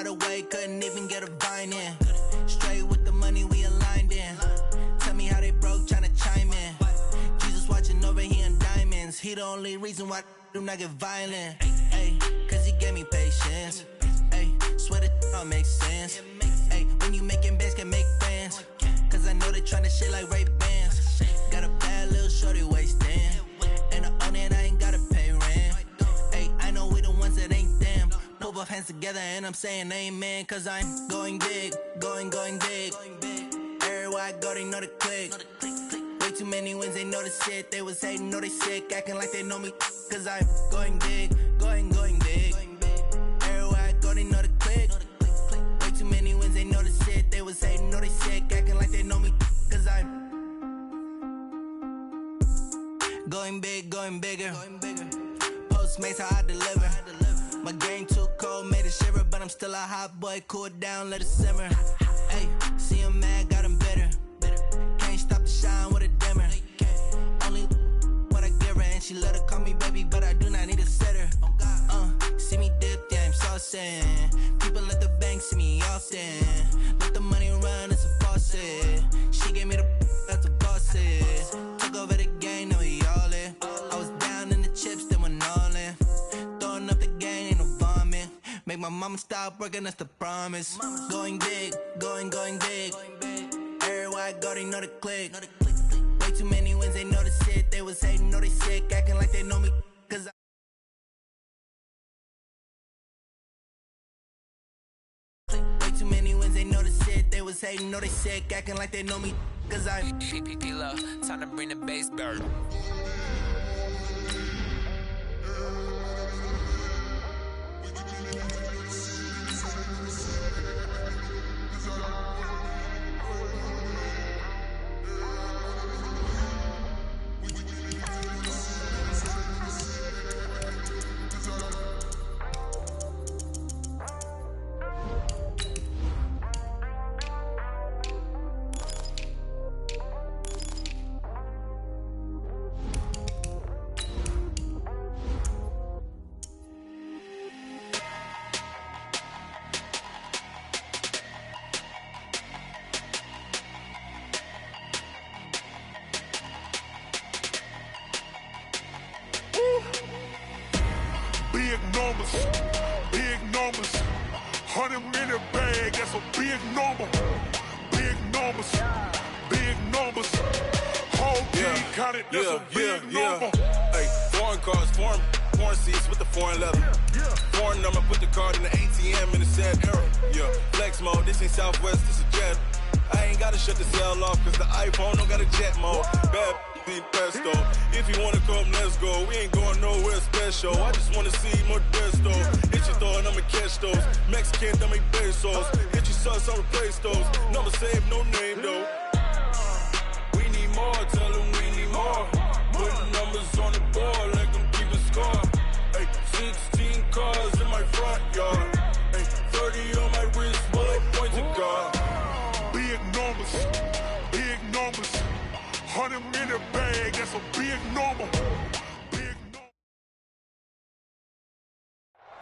out of way, couldn't even get a vine in. Straight with the money we aligned in. Tell me how they broke, tryna chime in. Jesus watching over, he in diamonds. He the only reason why I do not get violent. Ay, cause he gave me patience. Ay, swear that all makes sense. Ay, when you making bands, can make friends. Cause I know they tryna shit like Ray Bans. Got a bad little shorty wasting. And I own it, I ain't gotta pay rent. Ay, I know we the ones that ain't them. Put both hands together and I'm saying amen. Cause I'm going big, going big. Everywhere I go, they know the click. Way too many wins, they know the shit. They was hating, know they sick, acting like they know me. Cause I'm going big, going big. Everywhere I go, they know the click. Way too many wins, they know the shit. They was hating, know they sick, acting like they know me. Cause I'm going big, going bigger. Postmates, how I deliver. My game too cold, made it shiver. But I'm still a hot boy, cool it down, let it simmer. Ay, see him mad, got him bitter. Can't stop the shine with a dimmer. Only what I give her, and she let her call me baby, but I do not need a sitter. See me dip, yeah, I'm saucing. People at the bank see me often. Let the money run, it's a faucet. She gave me the that's a boss is. Took over the game, now we all in. I was down in the chips, then went all in. Throwing up the game, ain't no vomit. Make my mama stop working, that's the promise. Going big, going big. Everywhere I go, they know the click. Way too many wins, they know the shit. They was hating, know they sick, acting like they know me. Cause way too many wins, they know the shit. They was hating, know they sick, acting like they know me. Cause I'm PPP low, time to bring the bass bird. Big numbers, 100-minute bag, that's a big number. Big numbers, whole team counted, that's a big number. Hey, foreign cars, foreign seats with the foreign leather. Foreign number, put the card in the ATM in the sad era. Yeah, flex mode, this ain't Southwest, this is jet. I ain't gotta shut the cell off, cause the iPhone don't got a jet mode. Bad pesto. If you wanna come, let's go. We ain't going nowhere special. I just wanna see more desto. Hit your throw and I'ma catch those. Mexican, don't make pesos. Hit your sauce, I'll replace those. Number save, no name though. We need more, tell them we need more. Putting numbers on the board, like them keep a score. Hey, 16 cars in my front yard. Hey, 30 on my wrist, bullet points of God. Big numbers, 100-minute bag, that's a big number.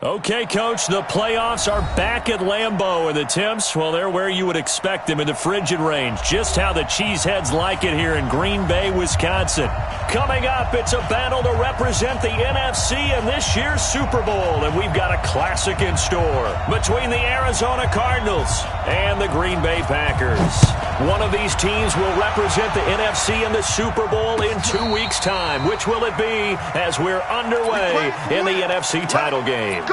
Okay, Coach, the playoffs are back at Lambeau, and the temps, well, they're where you would expect them in the frigid range. Just how the Cheeseheads like it here in Green Bay, Wisconsin. Coming up, it's a battle to represent the NFC in this year's Super Bowl, and we've got a classic in store between the Arizona Cardinals and the Green Bay Packers. One of these teams will represent the NFC in the Super Bowl in 2 weeks' time. Which will it be as we're underway in the NFC title game?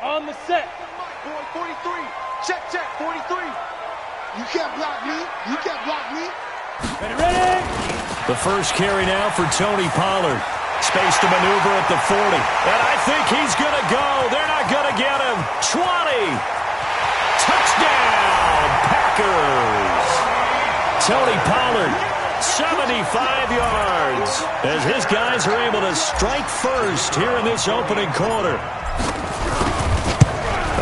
On the set. Boy, 43. Check, 43. You can't block me. Ready? The first carry now for Tony Pollard. Space to maneuver at the 40. And I think he's going to go. They're not going to get him. 20. Touchdown, Packers. Tony Pollard 75 yards as his guys are able to strike first here in this opening quarter.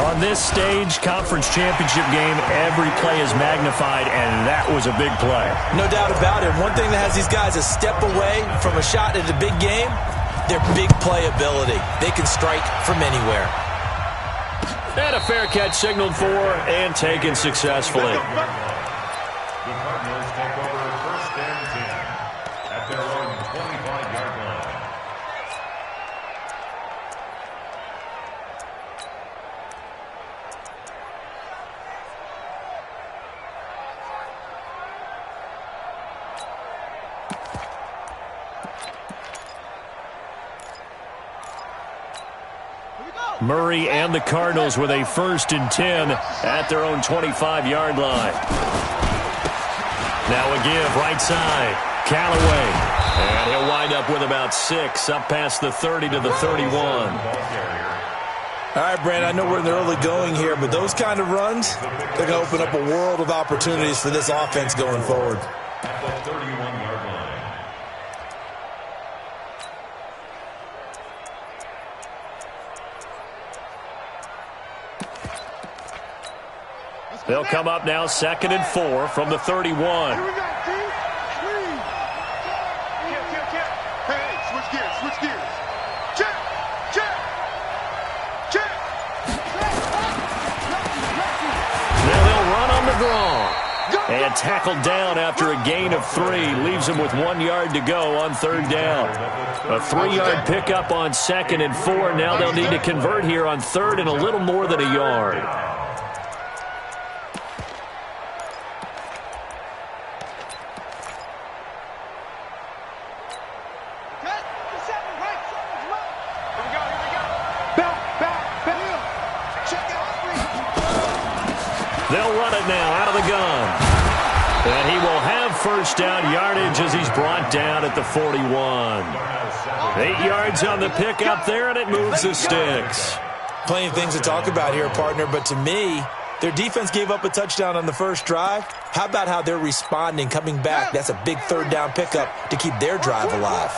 On this stage, conference championship game, every play is magnified, and that was a big play. No doubt about it. One thing that has these guys a step away from a shot at a big game, their big play ability. They can strike from anywhere. And a fair catch signaled for and taken successfully. The Cardinals take over 1st and 10 at their own 25-yard line. Murray and the Cardinals with a 1st and 10 at their own 25-yard line. Now a give right side. Callaway. And he'll wind up with about 6 up past the 30 to the 31. All right, Brandon, I know we're in the early going here, but those kind of runs, they're going to open up a world of opportunities for this offense going forward. At the 31-yard line. They'll come up now 2nd and 4 from the 31. Here we go, team. Hey, switch gears. Check. Now they'll run on the draw. And tackled down after a gain of 3. Leaves him with 1 yard to go on 3rd down. A 3-yard pickup on 2nd and 4. Now they'll need to convert here on 3rd and a little more than a yard. They'll run it now out of the gun. And he will have 1st down yardage as he's brought down at the 41. 8 yards on the pickup there, and it moves the sticks. Plenty of things to talk about here, partner, but to me, their defense gave up a touchdown on the first drive. How about how they're responding, coming back? That's a big 3rd down pickup to keep their drive alive.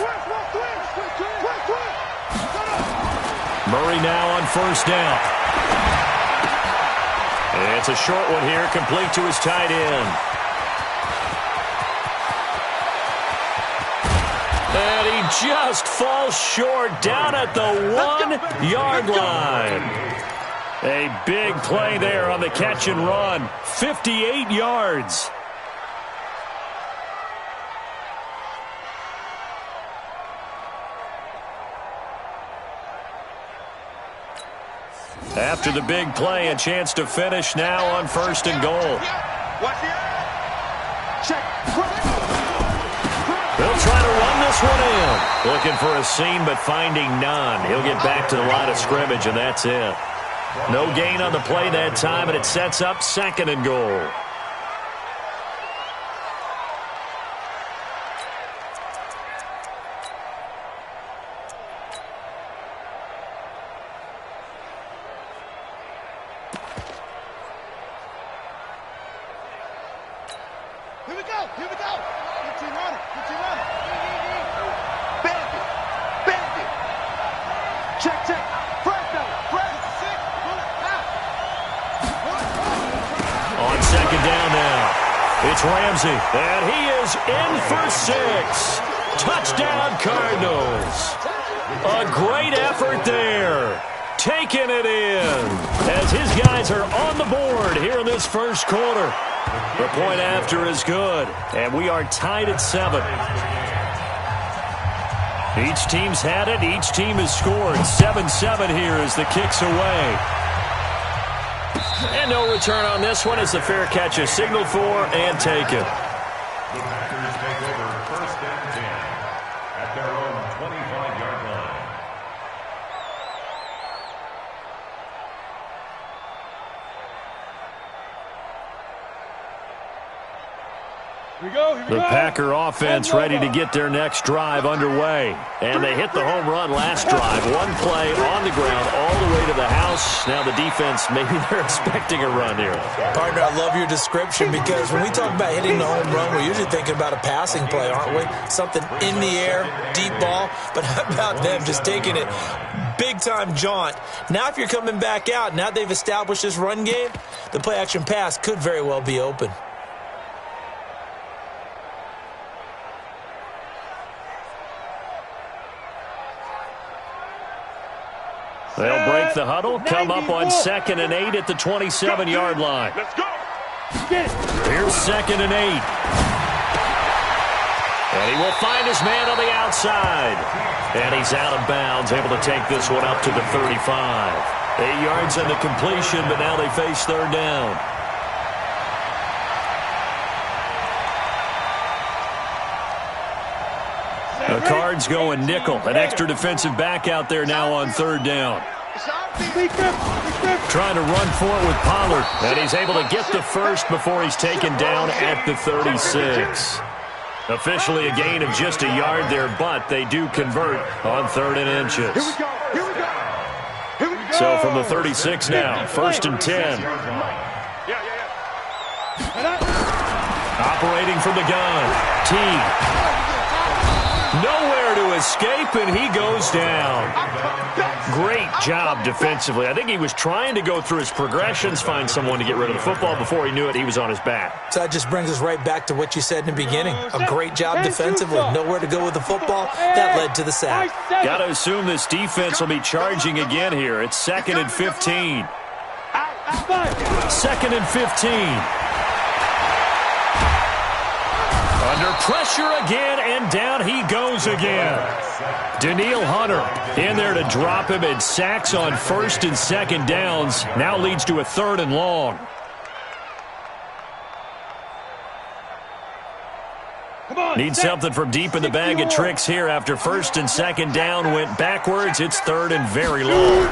Murray now on 1st down. And it's a short one here, complete to his tight end. And he just falls short down at the 1-yard line. A big play there on the catch and run. 58 yards. After the big play, a chance to finish now on 1st and goal. They'll try to run this one in. Looking for a seam, but finding none. He'll get back to the line of scrimmage, and that's it. No gain on the play that time, and it sets up 2nd and goal. Here we go. Good team running. Bandit. Check. Press. On 2nd down now, it's Ramsey, and he is in for 6. Touchdown, Cardinals. A great effort there. Taking it in as his guys are on the board here in this first quarter. The point after is good, and we are tied at 7. Each team's had it. Each team has scored. 7-7 here as the kick's away. And no return on this one as the fair catch is signaled for and taken. The Packers take over 1st and 10 at their own 25-yard line. The Packer offense ready to get their next drive underway. And they hit the home run last drive. One play on the ground all the way to the house. Now the defense, maybe they're expecting a run here. Partner, I love your description because when we talk about hitting the home run, we're usually thinking about a passing play, aren't we? Something in the air, deep ball. But how about them just taking it big-time jaunt? Now if you're coming back out, now they've established this run game, the play-action pass could very well be open. They'll break the huddle, come up on 2nd and 8 at the 27-yard line. Let's go. Here's 2nd and 8. And he will find his man on the outside. And he's out of bounds, able to take this one up to the 35. 8 yards on the completion, but now they face 3rd down. The Cards going nickel. An extra defensive back out there now on 3rd down. Trying to run for it with Pollard. And he's able to get the first before he's taken down at the 36. Officially a gain of just a yard there, but they do convert on 3rd and inches. So from the 36 now, 1st and 10. Operating from the gun. T. Nowhere to escape, and he goes down. Great job defensively. I think he was trying to go through his progressions, find someone to get rid of the football. Before he knew it, he was on his back. So that just brings us right back to what you said in the beginning. A great job defensively. Nowhere to go with the football. That led to the sack. Got to assume this defense will be charging again here. It's 2nd and 15. 2nd and 15. Under pressure again, and down he goes again. Danielle Hunter in there to drop him, and sacks on 1st and 2nd downs. Now leads to a 3rd and long. Need something from deep in the bag of tricks here after 1st and 2nd down went backwards. It's 3rd and very long.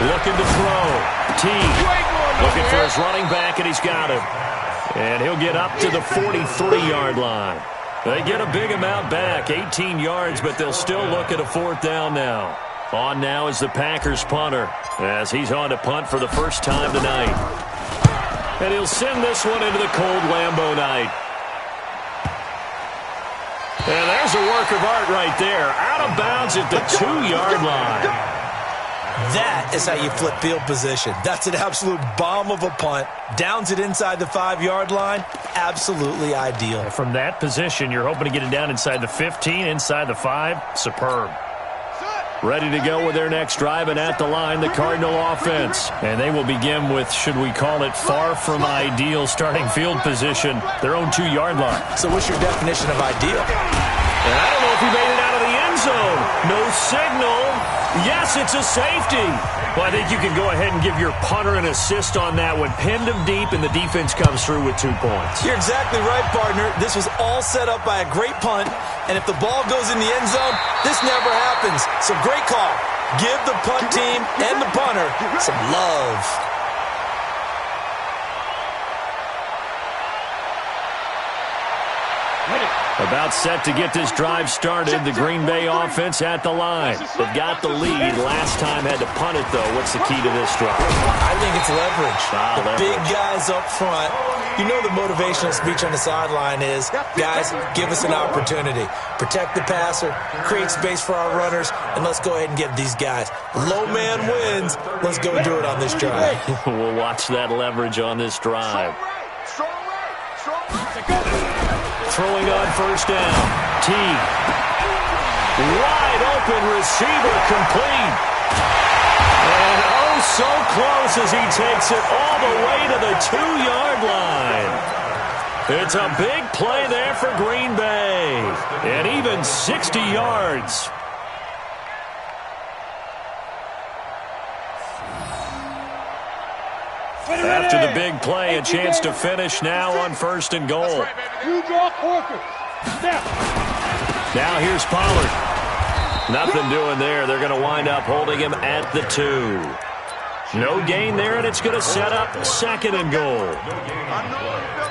Looking to throw. T looking for his running back, and he's got him. And he'll get up to the 43-yard line. They get a big amount back, 18 yards, but they'll still look at a 4th down now. On now is the Packers punter, as he's on to punt for the first time tonight. And he'll send this one into the cold Lambeau night. And there's a work of art right there. Out of bounds at the 2-yard line. That is how you flip field position. That's an absolute bomb of a punt. Downs it inside the 5-yard line. Absolutely ideal. From that position, you're hoping to get it down inside the 15, inside the 5. Superb. Ready to go with their next drive, and at the line, the Cardinal offense. And they will begin with, should we call it, far from ideal starting field position, their own 2-yard line. So what's your definition of ideal? And I don't know if he made it out of the end zone. No signal. Yes, it's a safety. Well, I think you can go ahead and give your punter an assist on that one. Pinned him deep, and the defense comes through with 2 points. You're exactly right, partner. This was all set up by a great punt, and if the ball goes in the end zone, this never happens. So great call. Give the punt team and the punter some love. About set to get this drive started. The Green Bay offense at the line. They've got the lead. Last time had to punt it, though. What's the key to this drive? I think it's leverage. Leverage. Big guys up front. You know the motivational speech on the sideline is, guys, give us an opportunity. Protect the passer, create space for our runners, and let's go ahead and get these guys. Low man wins. Let's go do it on this drive. We'll watch that leverage on this drive. Throwing on 1st down. T. Wide open receiver complete. And oh, so close as he takes it all the way to the 2-yard line. It's a big play there for Green Bay. And even 60 yards. After the big play, a chance to finish now on 1st and goal. Now here's Pollard. Nothing doing there. They're going to wind up holding him at the 2. No gain there, and it's going to set up 2nd and goal.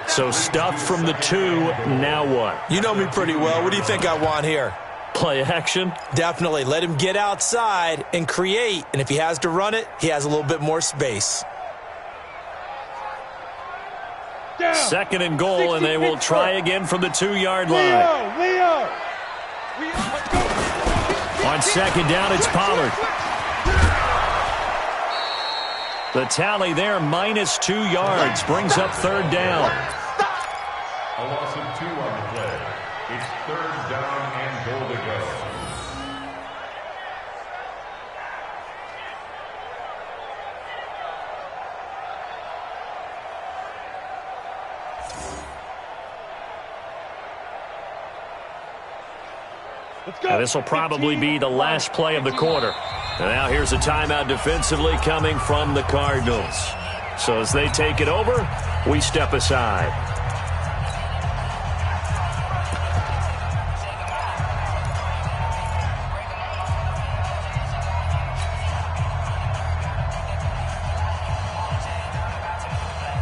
So stuffed from the 2, now what? You know me pretty well. What do you think I want here? Play action? Definitely. Let him get outside and create. And if he has to run it, he has a little bit more space. 2nd and goal, and they will try again from the 2-yard line. On 2nd down, it's Pollard. The tally there, -2 yards, brings up 3rd down. A loss of 2 on the play. It's 3rd down and goal to go. Now, this will probably be the last play of the quarter. And now here's a timeout defensively coming from the Cardinals. So as they take it over, we step aside.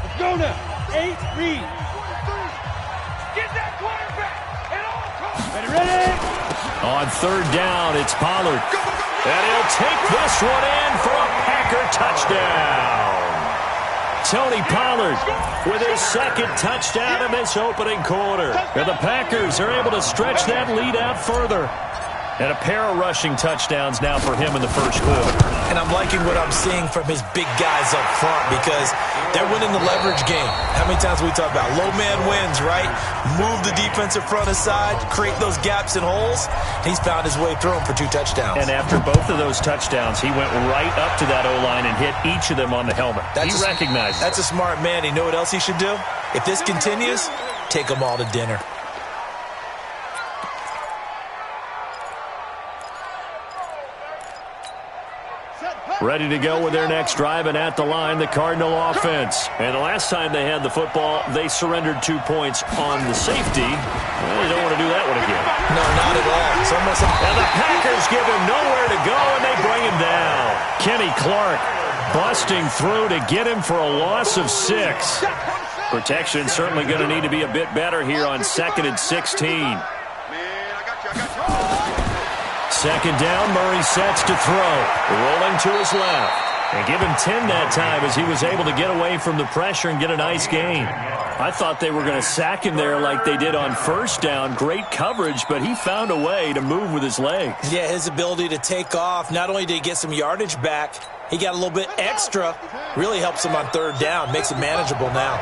Let's go now. 8, read. Get that quarterback at all costs. Ready? On 3rd down, it's Pollard. And he'll take this one in for a Packer touchdown. Tony Pollard with his 2nd touchdown in this opening quarter. And the Packers are able to stretch that lead out further. And a pair of rushing touchdowns now for him in the 1st quarter. And I'm liking what I'm seeing from his big guys up front because they're winning the leverage game. How many times we talk about low man wins, right? Move the defensive front aside, create those gaps and holes. He's found his way through them for 2 touchdowns. And after both of those touchdowns, he went right up to that O-line and hit each of them on the helmet. He recognized it. That's a smart man. You know what else he should do? If this continues, take them all to dinner. Ready to go with their next drive, and at the line, the Cardinal offense. And the last time they had the football, they surrendered 2 points on the safety. Well, they don't want to do that one again. No, not at all. It's almost and the Packers give him nowhere to go, and they bring him down. Kenny Clark busting through to get him for a loss of 6. Protection certainly going to need to be a bit better here on 2nd and 16. 2nd down, Murray sets to throw. Rolling to his left. And give him 10 that time as he was able to get away from the pressure and get a nice gain. I thought they were going to sack him there like they did on 1st down. Great coverage, but he found a way to move with his legs. Yeah, his ability to take off, not only did he get some yardage back, he got a little bit extra. Really helps him on 3rd down. Makes it manageable now.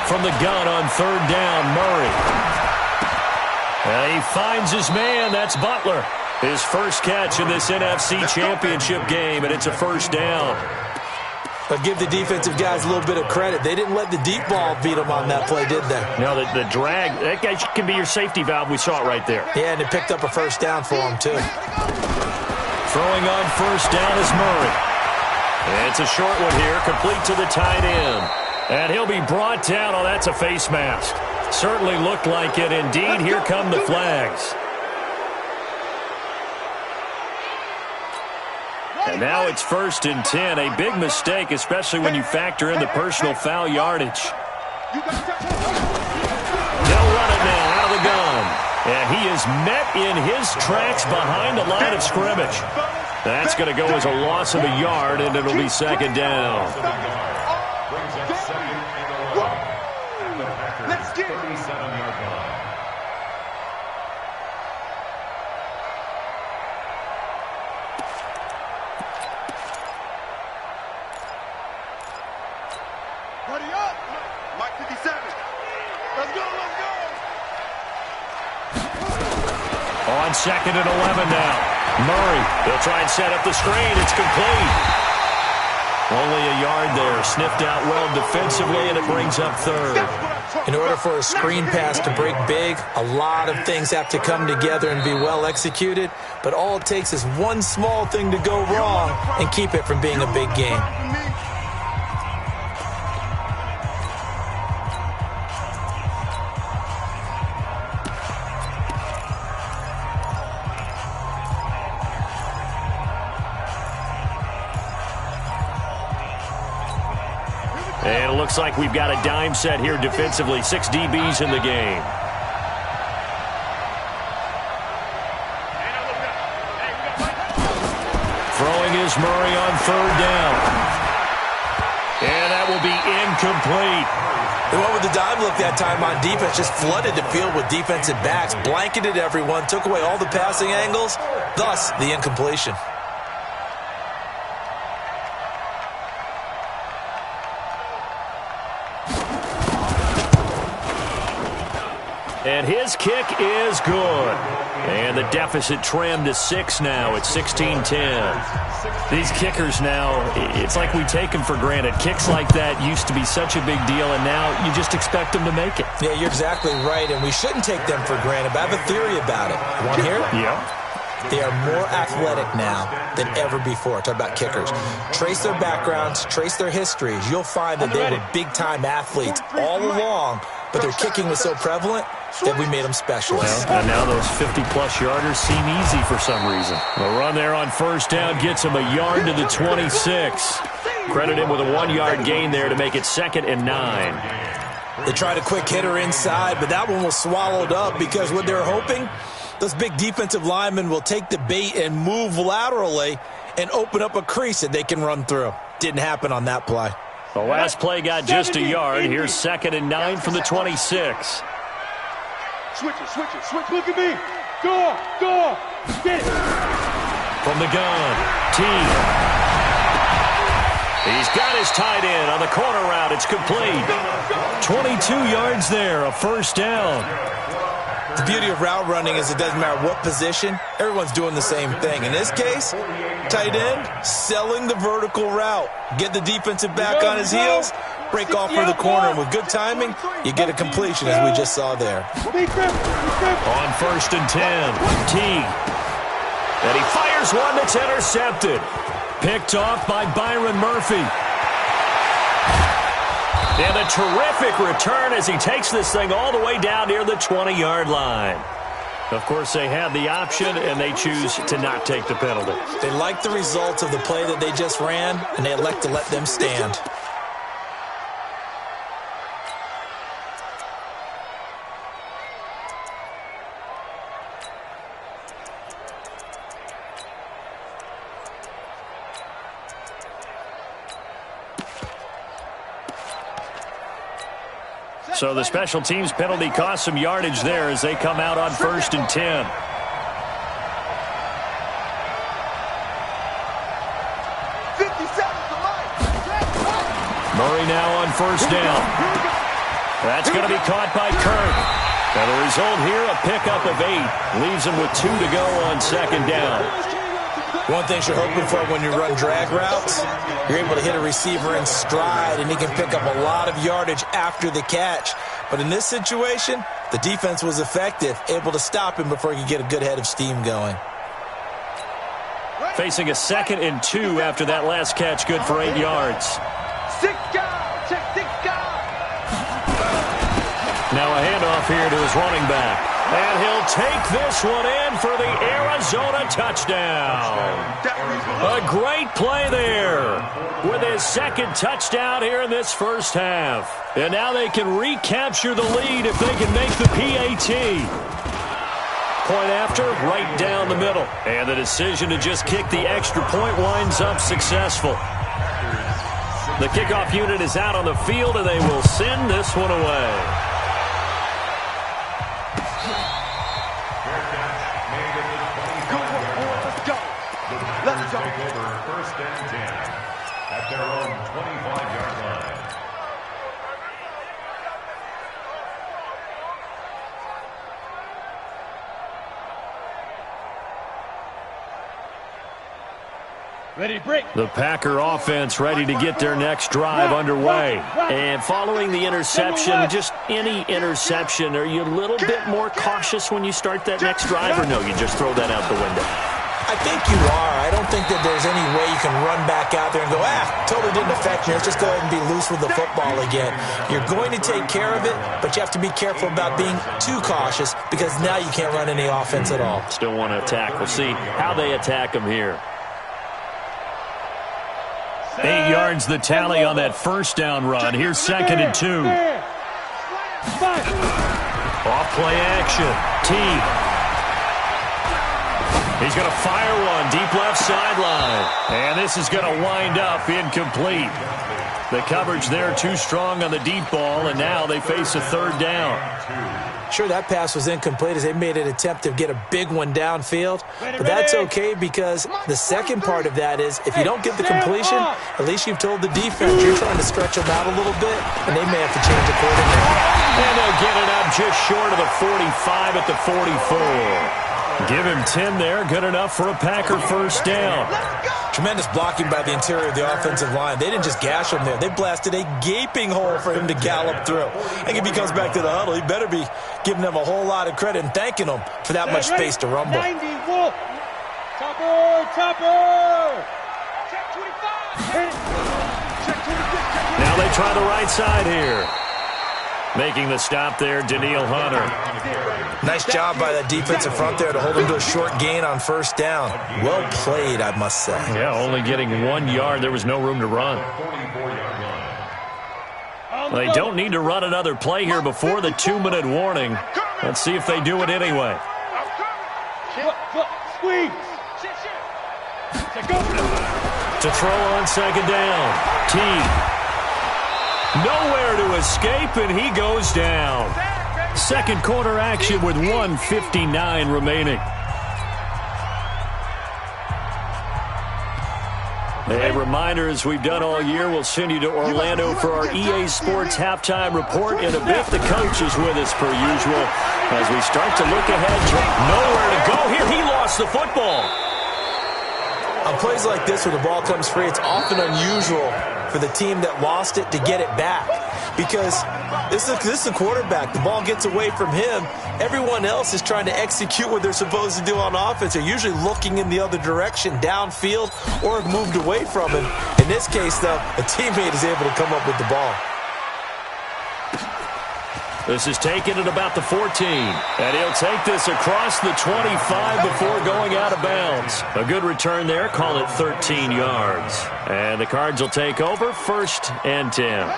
From the gun on 3rd down, Murray. And he finds his man. That's Butler. His first catch in this NFC Championship game, and it's a 1st down. But give the defensive guys a little bit of credit. They didn't let the deep ball beat them on that play, did they? No, the drag, that guy can be your safety valve. We saw it right there. Yeah, and it picked up a 1st down for him, too. Throwing on 1st down is Murray. And it's a short one here, complete to the tight end. And he'll be brought down. Oh, that's a face mask. Certainly looked like it. Indeed, here come the flags. And now it's 1st and 10. A big mistake, especially when you factor in the personal foul yardage. They'll run it now out of the gun. And he is met in his tracks behind the line of scrimmage. That's going to go as a loss of a yard, and it'll be 2nd down. Let's get 37-yard line. Buddy up! Mike 57. Let's go, let's go! On 2nd and 11 now. Murray, they'll try and set up the screen. It's complete. Only a yard there. Sniffed out well defensively, and it brings up 3rd. In order for a screen pass to break big, a lot of things have to come together and be well executed. But all it takes is one small thing to go wrong and keep it from being a big game. And it looks like we've got a dime set here defensively. 6 DBs in the game. Throwing is Murray on 3rd down. And that will be incomplete. They went with the dime look that time on defense, just flooded the field with defensive backs, blanketed everyone, took away all the passing angles, thus the incompletion. And his kick is good. And the deficit trimmed to 6 now. It's 16-10. These kickers now, it's like we take them for granted. Kicks like that used to be such a big deal, and now you just expect them to make it. Yeah, you're exactly right, and we shouldn't take them for granted, but I have a theory about it. Want to hear it? Yeah. They are more athletic now than ever before. Talk about kickers. Trace their backgrounds, trace their histories. You'll find that they were big-time athletes all along, but their kicking was so prevalent that we made them specialists. Well, and now those 50-plus yarders seem easy for some reason. The run there on 1st down gets him a yard to the 26. Credit him with a 1-yard gain there to make it 2nd and 9. They tried a quick hitter inside, but that one was swallowed up because what they're hoping, those big defensive linemen will take the bait and move laterally and open up a crease that they can run through. Didn't happen on that play. The last play got just a yard. Here's 2nd and 9 from the 26. Switch it, switch it, switch. Look at me. Go, go. Get it. From the gun, T. He's got his tight end on the corner route. It's complete. 22 yards there, a 1st down. The beauty of route running is it doesn't matter what position. Everyone's doing the same thing. In this case, tight end, selling the vertical route. Get the defensive back on his heels, break off for the corner. And with good timing, you get a completion, as we just saw there. On 1st and 10, T. And he fires one that's intercepted. Picked off by Byron Murphy. And a terrific return as he takes this thing all the way down near the 20-yard line. Of course, they had the option, and they choose to not take the penalty. They like the results of the play that they just ran, and they elect to let them stand. So the special teams penalty cost some yardage there as they come out on 1st and 10. Murray now on 1st down. That's going to be caught by Kirk. And the result here, a pickup of 8. Leaves him with 2 to go on 2nd down. One thing you're hoping for when you run drag routes, you're able to hit a receiver in stride, and he can pick up a lot of yardage after the catch. But in this situation, the defense was effective, able to stop him before he could get a good head of steam going. Facing a 2nd and 2 after that last catch, good for 8 yards. Now a handoff here to his running back. And he'll take this one in for the Arizona touchdown. A great play there with his 2nd touchdown here in this 1st half. And now they can recapture the lead if they can make the PAT. Point after, right down the middle. And the decision to just kick the extra point winds up successful. The kickoff unit is out on the field, and they will send this one away. Let's take over 1st and 10 at their own 25-yard line. Ready, break. The Packer offense ready to get their next drive underway. And following the interception, just any interception, are you a little bit more cautious when you start that next drive, or no, you just throw that out the window? I think you are. I don't think that there's any way you can run back out there and go, totally didn't affect me. Let's just go ahead and be loose with the football again. You're going to take care of it, but you have to be careful about being too cautious because now you can't run any offense at all. Still want to attack. We'll see how they attack them here. 8 yards the tally on that first down run. Here's 2nd and 2. Off play action. T. He's going to fire one deep left sideline. And this is going to wind up incomplete. The coverage there too strong on the deep ball, and now they face a 3rd down. Sure, that pass was incomplete as they made an attempt to get a big one downfield. But that's okay because the second part of that is if you don't get the completion, at least you've told the defense you're trying to stretch them out a little bit, and they may have to change accordingly. And they'll get it up just short of the 45 at the 44. Give him 10 there. Good enough for a Packer first down. Tremendous blocking by the interior of the offensive line. They didn't just gash him there. They blasted a gaping hole for him to gallop through. I think if he comes back to the huddle, he better be giving them a whole lot of credit and thanking them for that much space to rumble. 90, Wolf. Topper. Check 25. Check 26. Now they try the right side here. Making the stop there, Daniil Hunter. Nice job by that defensive front there to hold him to a short gain on first down. Well played, I must say. Yeah, only getting 1 yard. There was no room to run. They don't need to run another play here before the 2-minute warning. Let's see if they do it anyway. Squeeze. To throw on 2nd down. T. Nowhere to escape, and he goes down. Second quarter action with 1:59 remaining. A reminder, as we've done all year, we'll send you to Orlando for our EA Sports halftime report. In a bit, the coach is with us per usual as we start to look ahead. Nowhere to go here. He lost the football. On plays like this where the ball comes free, it's often unusual for the team that lost it to get it back. Because this is a quarterback. The ball gets away from him. Everyone else is trying to execute what they're supposed to do on offense. They're usually looking in the other direction, downfield, or have moved away from him. In this case, though, a teammate is able to come up with the ball. This is taken at about the 14. And he'll take this across the 25 before going out of bounds. A good return there. Call it 13 yards. And the Cards will take over 1st and 10.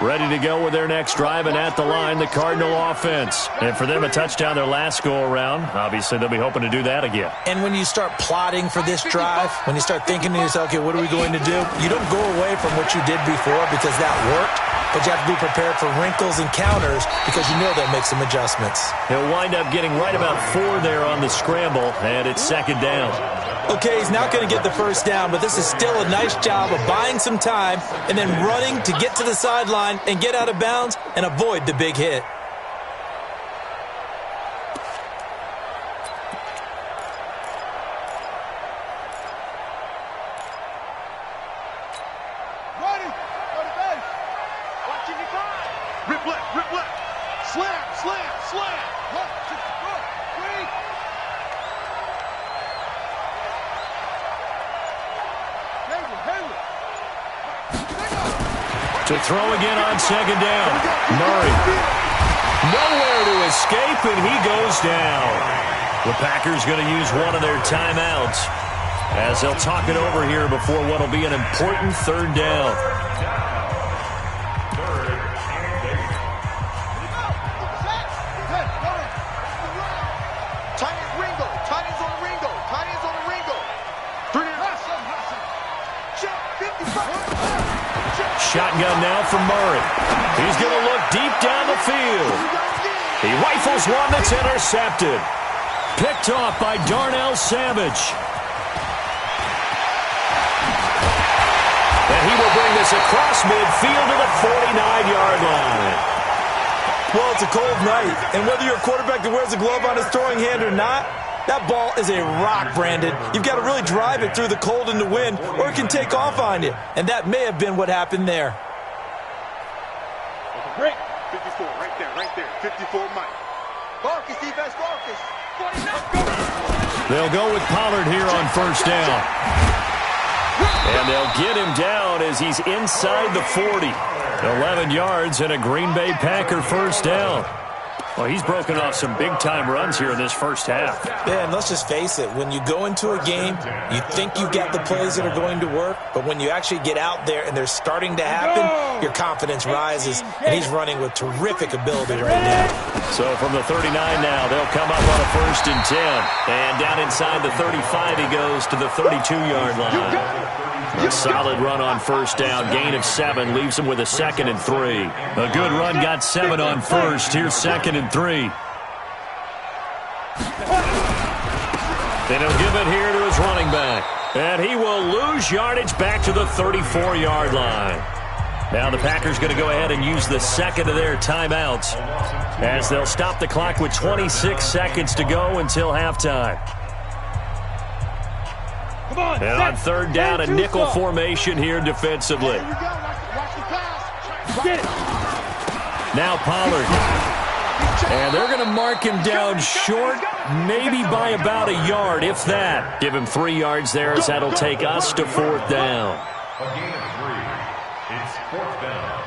Ready to go with their next drive, and at the line, the Cardinal offense. And for them, a touchdown their last go-around. Obviously, they'll be hoping to do that again. And when you start plotting for this drive, when you start thinking to yourself, okay, what are we going to do? You don't go away from what you did before because that worked, but you have to be prepared for wrinkles and counters because you know they'll make some adjustments. He'll wind up getting right about 4 there on the scramble, and it's 2nd down. Okay, he's not going to get the first down, but this is still a nice job of buying some time and then running to get to the sideline and get out of bounds and avoid the big hit. Rip left. Slam. To throw again on 2nd down. Murray. Nowhere to escape, and he goes down. The Packers going to use one of their timeouts as they'll talk it over here before what will be an important 3rd down. Shotgun now from Murray. He's going to look deep down the field. He rifles one that's intercepted. Picked off by Darnell Savage. And he will bring this across midfield to the 49-yard line. Well, it's a cold night, and whether you're a quarterback that wears a glove on his throwing hand or not, that ball is a rock, Brandon. You've got to really drive it through the cold and the wind, or it can take off on you. And that may have been what happened there. Break. 54, right there. 54, Mike. Marcus, defense, Marcus. They'll go with Pollard here on first down. And they'll get him down as he's inside the 40. 11 yards and a Green Bay Packer first down. Well, he's broken off some big-time runs here in this first half. Yeah, and let's just face it. When you go into a game, you think you've got the plays that are going to work, but when you actually get out there and they're starting to happen, your confidence rises, and he's running with terrific ability right now. So from the 39 now, they'll come up on a 1st and 10. And down inside the 35, he goes to the 32-yard line. A solid run on 1st down, gain of 7, leaves him with a 2nd and 3. A good run got 7 on 1st. Here's 2nd and 3. Then he'll give it here to his running back. And he will lose yardage back to the 34-yard line. Now the Packers going to go ahead and use the 2nd of their timeouts as they'll stop the clock with 26 seconds to go until halftime. And on 3rd down, a nickel formation here defensively. Now Pollard. And they're going to mark him down short, maybe by about a yard, if that. Give him 3 yards there, as that'll take us to 4th down. A gain of 3. It's 4th down.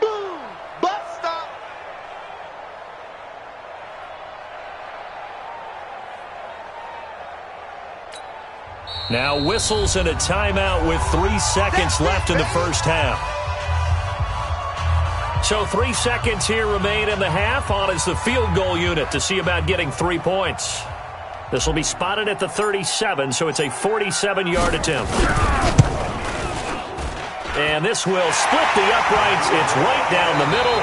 Boom! Bust stop! Now whistles and a timeout with 3 seconds left in the first half. So 3 seconds here remain in the half. On is the field goal unit to see about getting 3 points. This will be spotted at the 37, so it's a 47-yard attempt. And this will split the uprights. It's right down the middle.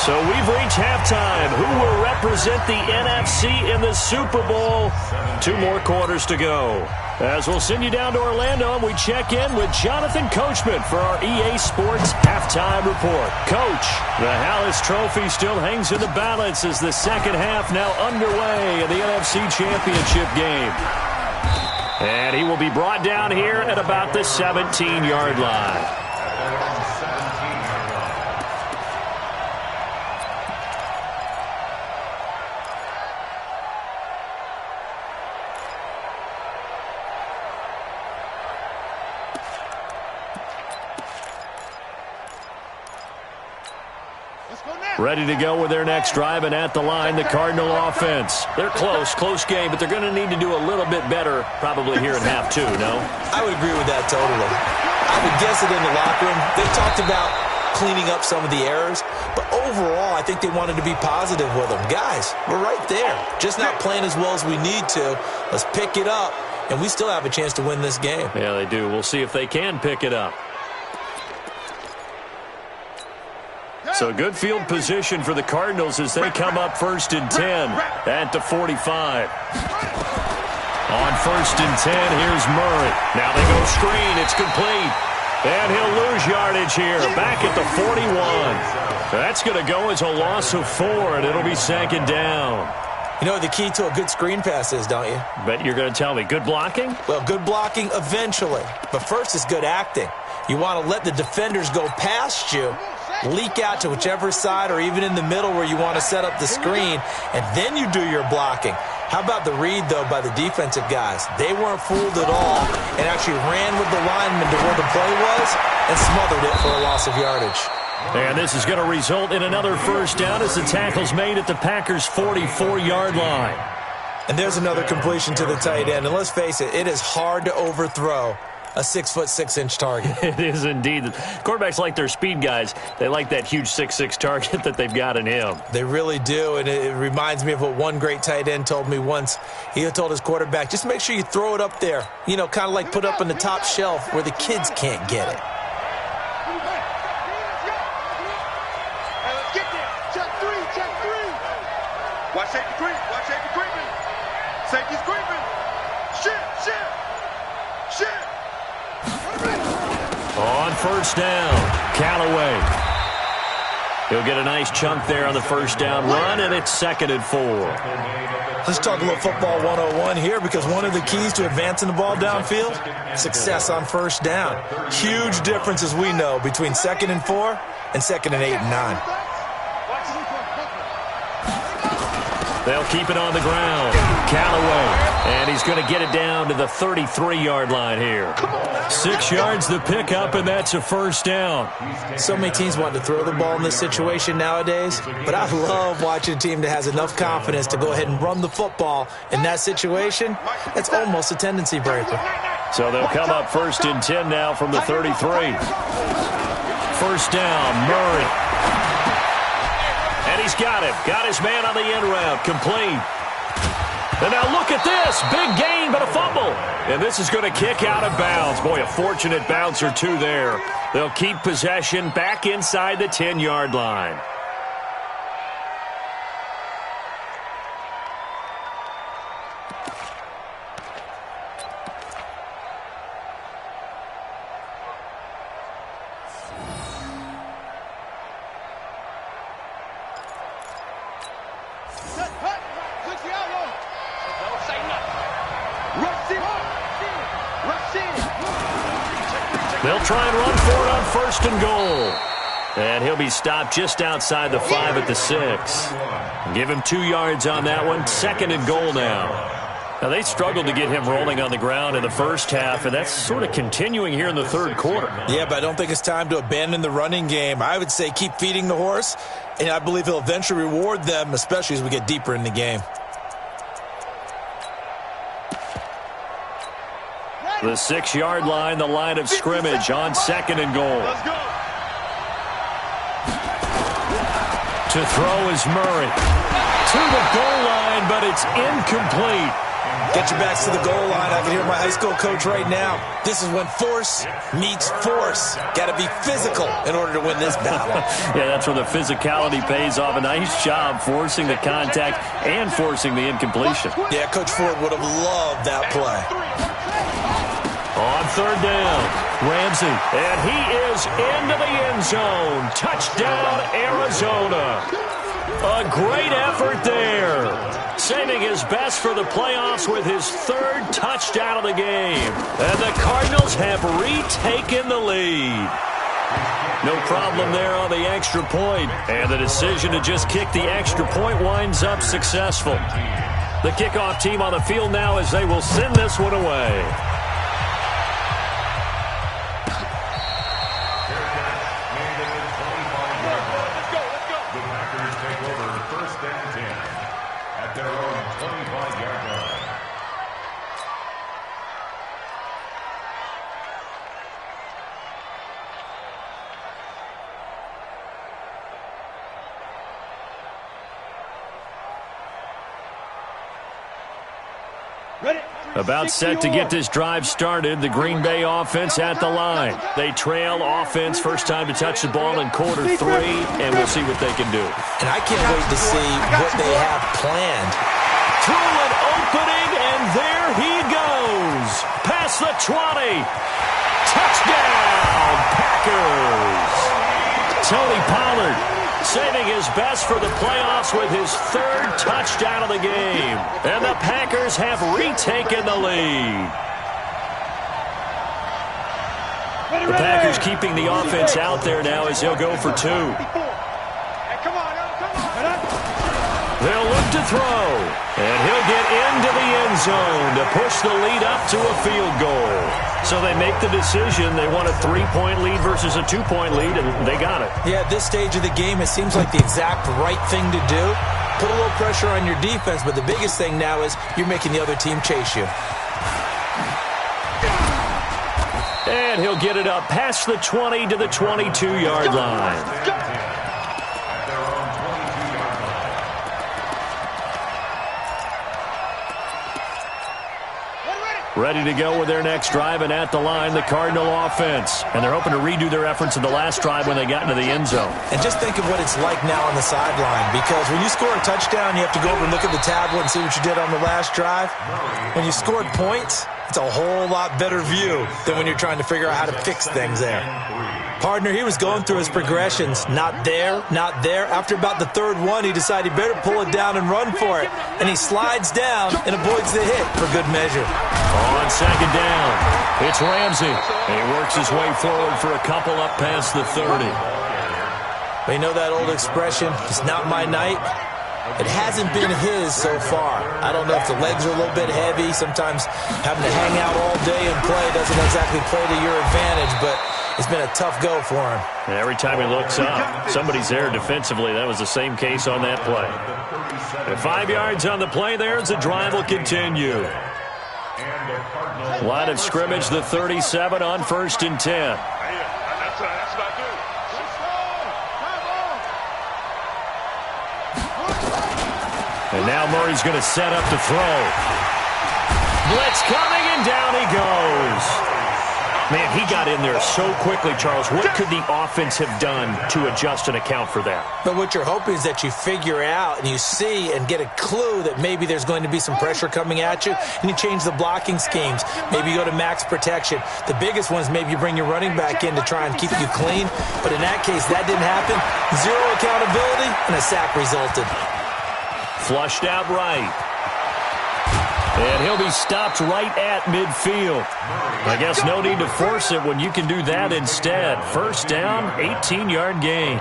So we've reached halftime. Who will represent the NFC in the Super Bowl? 2 more quarters to go. As we'll send you down to Orlando, and we check in with Jonathan Coachman for our EA Sports Halftime Report. Coach, the Hallis Trophy still hangs in the balance as the second half now underway in the NFC Championship game. And he will be brought down here at about the 17-yard line. Ready to go with their next drive, and at the line, the Cardinal offense. They're close game, but they're going to need to do a little bit better probably here in half 2, no? I would agree with that totally. I would guess it in the locker room. They talked about cleaning up some of the errors, but overall, I think they wanted to be positive with them. Guys, we're right there. Just not playing as well as we need to. Let's pick it up, and we still have a chance to win this game. Yeah, they do. We'll see if they can pick it up. So good field position for the Cardinals as they come up 1st and 10 at the 45. On 1st and 10, here's Murray. Now they go screen. It's complete. And he'll lose yardage here back at the 41. That's going to go as a loss of 4, and it'll be 2nd down. You know what the key to a good screen pass is, don't you? Bet you're going to tell me. Good blocking? Well, good blocking eventually. But first is good acting. You want to let the defenders go past you, leak out to whichever side or even in the middle where you want to set up the screen, and then you do your blocking. How about the read, though, by the defensive guys? They weren't fooled at all and actually ran with the lineman to where the play was and smothered it for a loss of yardage. And this is going to result in another 1st down as the tackle's made at the Packers' 44-yard line. And there's another completion to the tight end. And let's face it, it is hard to overthrow a 6'6" target. It is indeed. Quarterbacks like their speed guys. They like that huge 6'6" target that they've got in him. They really do, and it reminds me of what one great tight end told me once. He told his quarterback, just make sure you throw it up there. You know, kind of like put up on the top shelf where the kids can't get it. Watch safety creep. Watch safety creeping. Safety's creeping. Shit. On 1st down, Callaway. He'll get a nice chunk there on the 1st down run, and it's 2nd and 4. Let's talk a little football 101 here, because one of the keys to advancing the ball downfield, success on 1st down. Huge difference, as we know, between 2nd and 4 and 2nd and 8 and 9. They'll keep it on the ground. Callaway, and he's going to get it down to the 33-yard line here. 6 yards the pickup, and that's a first down. So many teams want to throw the ball in this situation nowadays, but I love watching a team that has enough confidence to go ahead and run the football in that situation. That's almost a tendency breaker. So they'll come up 1st and 10 now from the 33. First down, Murray. And he's got him. Got his man on the end route. Complete. And now look at this. Big gain, but a fumble. And this is going to kick out of bounds. Boy, a fortunate bounce or two there. They'll keep possession back inside the 10-yard line. They'll try and run for it on 1st and goal. And he'll be stopped just outside the 5 at the 6. Give him 2 yards on that one. 2nd and goal now. Now, they struggled to get him rolling on the ground in the first half, and that's sort of continuing here in the 3rd quarter. Yeah, but I don't think it's time to abandon the running game. I would say keep feeding the horse, and I believe he'll eventually reward them, especially as we get deeper in the game. The 6-yard line, the line of scrimmage on 2nd and goal. To throw is Murray. To the goal line, but it's incomplete. Get your backs to the goal line. I can hear my high school coach right now. This is when force meets force. Got to be physical in order to win this battle. Yeah, that's where the physicality pays off. A nice job forcing the contact and forcing the incompletion. Yeah, Coach Ford would have loved that play. On 3rd down, Ramsey, and he is into the end zone. Touchdown, Arizona. A great effort there. Saving his best for the playoffs with his 3rd touchdown of the game. And the Cardinals have retaken the lead. No problem there on the extra point. And the decision to just kick the extra point winds up successful. The kickoff team on the field now as they will send this one away. About set to get this drive started. The Green Bay offense at the line. They trail offense first time to touch the ball in quarter 3, and we'll see what they can do. And I can't wait to see what they have planned. Through an opening, and there he goes. Past the 20. Touchdown, Packers. Tony Pollard saving his best for the playoffs with his 3rd touchdown of the game. And the Packers have retaken the lead. The Packers keeping the offense out there now as he'll go for 2. They'll look to throw, and he'll get into the end zone to push the lead up to a field goal. So they make the decision. They want a 3-point lead versus a 2-point lead, and they got it. Yeah, at this stage of the game, it seems like the exact right thing to do. Put a little pressure on your defense, but the biggest thing now is you're making the other team chase you. And he'll get it up past the 20 to the 22-yard line. Ready to go with their next drive, and at the line, the Cardinal offense. And they're hoping to redo their efforts in the last drive when they got into the end zone. And just think of what it's like now on the sideline, because when you score a touchdown, you have to go over and look at the tablet and see what you did on the last drive. When you scored points, it's a whole lot better view than when you're trying to figure out how to fix things there. Partner, he was going through his progressions. Not there, not there. After about the 3rd one, he decided he better pull it down and run for it. And he slides down and avoids the hit for good measure. On 2nd down, it's Ramsey. And he works his way forward for a couple up past the 30. But you know that old expression, it's not my night? It hasn't been his so far. I don't know if the legs are a little bit heavy. Sometimes having to hang out all day and play doesn't exactly play to your advantage, but it's been a tough go for him. And every time he looks up, somebody's there defensively. That was the same case on that play. And 5 yards on the play there as the drive will continue. Line of scrimmage, the 37 on 1st and 10. And now Murray's going to set up to throw. Blitz coming, and down he goes. Man, he got in there so quickly, Charles. What could the offense have done to adjust and account for that? But what you're hoping is that you figure out and you see and get a clue that maybe there's going to be some pressure coming at you, and you change the blocking schemes. Maybe you go to max protection. The biggest one is maybe you bring your running back in to try and keep you clean. But in that case, that didn't happen. Zero accountability, and a sack resulted. Flushed out right. And he'll be stopped right at midfield. I guess no need to force it when you can do that instead. First down, 18-yard gain.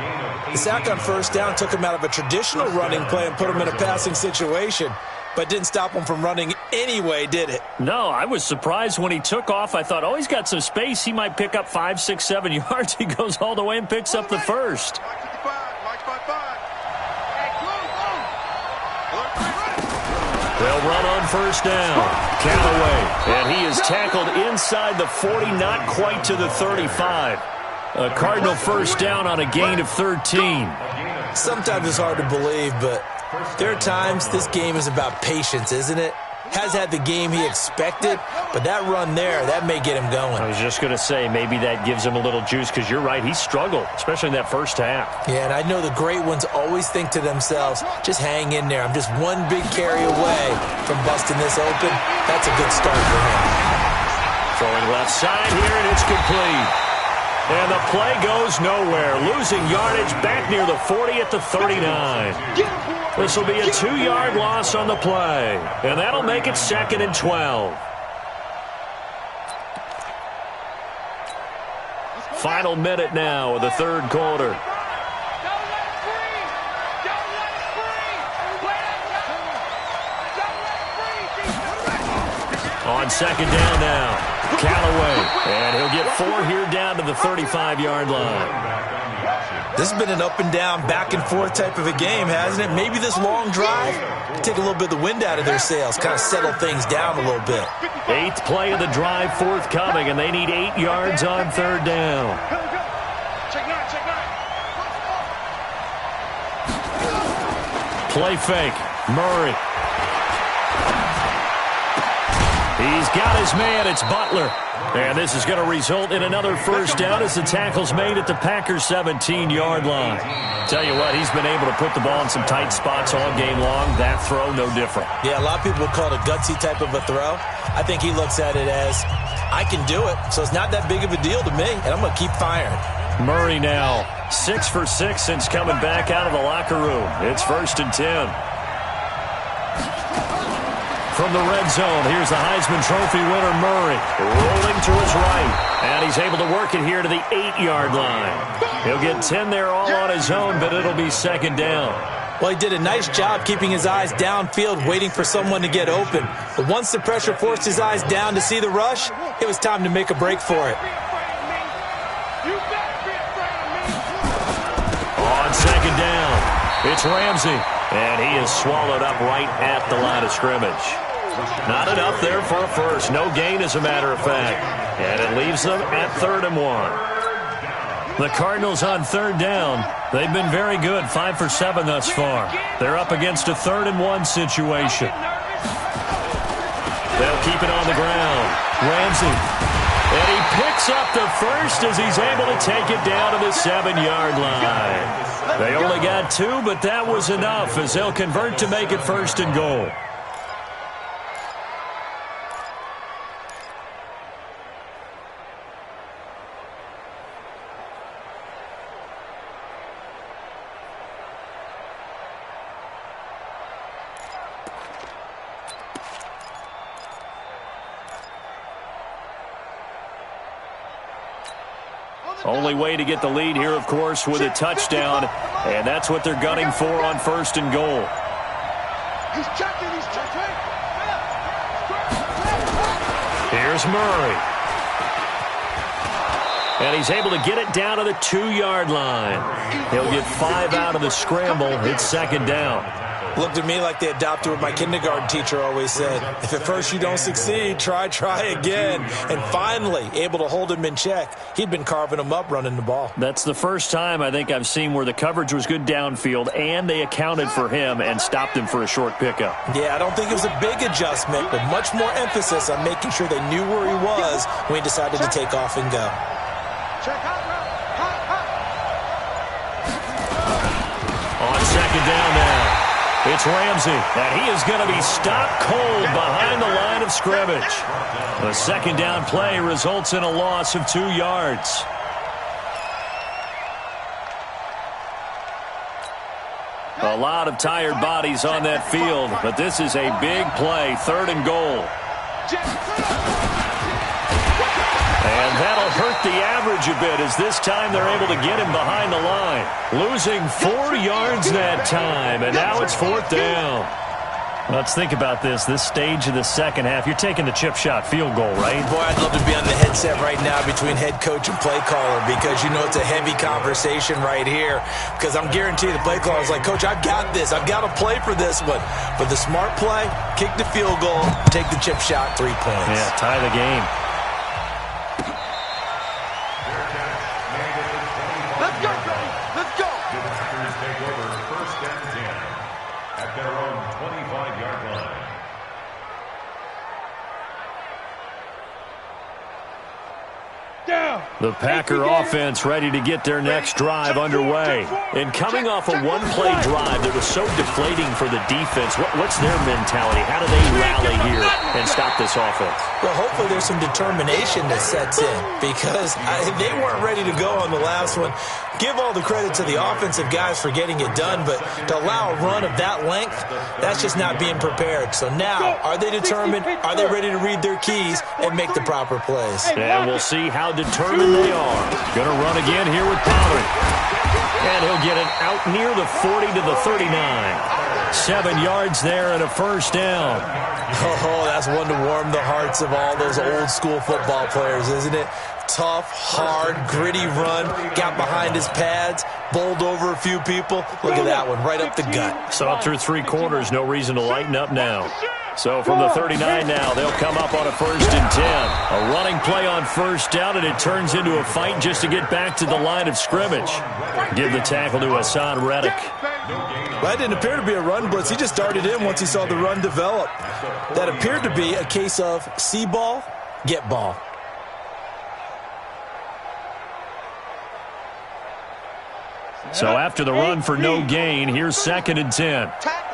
The sack on first down took him out of a traditional running play and put him in a passing situation, but didn't stop him from running anyway, did it? No, I was surprised when he took off. I thought, oh, he's got some space. He might pick up 5, 6, 7 yards. He goes all the way and picks up the first. They'll run on first down. Callaway, and he is tackled inside the 40, not quite to the 35. A Cardinal first down on a gain of 13. Sometimes it's hard to believe, but there are times this game is about patience, isn't it? Has had the game he expected, but that run there, that may get him going. I was just going to say, maybe that gives him a little juice, because you're right, he struggled, especially in that first half. Yeah, and I know the great ones always think to themselves, just hang in there. I'm just one big carry away from busting this open. That's a good start for him. Throwing left side here, and it's complete. And the play goes nowhere. Losing yardage back near the 40 at the 39. This will be a 2-yard loss on the play. And that'll make it 2nd and 12. Final minute now of the third quarter. On second down now. Callaway, and he'll get 4 here down to the 35-yard line. This has been an up-and-down, back-and-forth type of a game, hasn't it? Maybe this long drive take a little bit of the wind out of their sails, kind of settle things down a little bit. 8th play of the drive forthcoming, and they need 8 yards on third down. Play fake. Murray. He's got his man. It's Butler. And this is going to result in another first down as the tackle's made at the Packers' 17-yard line. Tell you what, he's been able to put the ball in some tight spots all game long. That throw, no different. Yeah, a lot of people would call it a gutsy type of a throw. I think he looks at it as, I can do it, so it's not that big of a deal to me, and I'm going to keep firing. Murray now 6 for 6 since coming back out of the locker room. It's 1st and 10. From the red zone, here's the Heisman Trophy winner, Murray, rolling to his right. And he's able to work it here to the 8-yard line. He'll get 10 there all on his own, but it'll be second down. Well, he did a nice job keeping his eyes downfield, waiting for someone to get open. But once the pressure forced his eyes down to see the rush, it was time to make a break for it. On second down, it's Ramsey. And he is swallowed up right at the line of scrimmage. Not enough there for a first. No gain, as a matter of fact. And it leaves them at 3rd and 1. The Cardinals on third down. They've been very good, 5 for 7 thus far. They're up against a 3rd and 1 situation. They'll keep it on the ground. Ramsey. And he picks up the first as he's able to take it down to the 7-yard line. They only got 2, but that was enough as they'll convert to make it 1st and goal. Only way to get the lead here, of course, with a touchdown, and that's what they're gunning for on 1st and goal. He's checking. Here's Murray. And he's able to get it down to the 2-yard line. He'll get 5 out of the scramble. It's second down. Looked at me like they adopted what my kindergarten teacher always said. If at first you don't succeed, try again. And finally, able to hold him in check. He'd been carving him up running the ball. That's the first time I think I've seen where the coverage was good downfield and they accounted for him and stopped him for a short pickup. Yeah, I don't think it was a big adjustment, but much more emphasis on making sure they knew where he was when he decided to take off and go. On second down now, it's Ramsey, and he is going to be stopped cold behind the line of scrimmage. The second down play results in a loss of 2 yards. A lot of tired bodies on that field, but this is a big play, 3rd and goal. And that'll hurt the average a bit as this time they're able to get him behind the line. Losing 4 yards that time, and now it's 4th down. Let's think about this stage of the second half. You're taking the chip shot field goal, right? Boy, I'd love to be on the headset right now between head coach and play caller because you know it's a heavy conversation right here because I'm guaranteed the play caller is like, Coach, I've got this. I've got to play for this one. But the smart play, kick the field goal, take the chip shot, 3 points. Yeah, tie the game. Let's go, Johnny. Let's go. The Packers take over 1st and 10 at their own 25-yard line. Down. The Packer offense ready to get their next drive underway. And coming off a one-play drive that was so deflating for the defense, what's their mentality? How do they rally here and stop this offense? Well, hopefully there's some determination that sets in because they weren't ready to go on the last one. Give all the credit to the offensive guys for getting it done, but to allow a run of that length, that's just not being prepared. So now, are they determined? Are they ready to read their keys and make the proper plays? And we'll see how determined they are. Going to run again here with Pollard. And he'll get it out near the 40 to the 39. 7 yards there and a 1st down. Oh, that's one to warm the hearts of all those old school football players, isn't it? Tough, hard, gritty run. Got behind his pads, bowled over a few people. Look at that one, right up the gut. Saw through 3 quarters, no reason to lighten up now. So from the 39 now, they'll come up on a 1st and 10. A running play on 1st down, and it turns into a fight just to get back to the line of scrimmage. Give the tackle to Hassan Reddick. That didn't appear to be a run blitz. He just darted in once he saw the run develop. That appeared to be a case of see ball, get ball. So after the run for no gain, here's 2nd and 10. Tackles.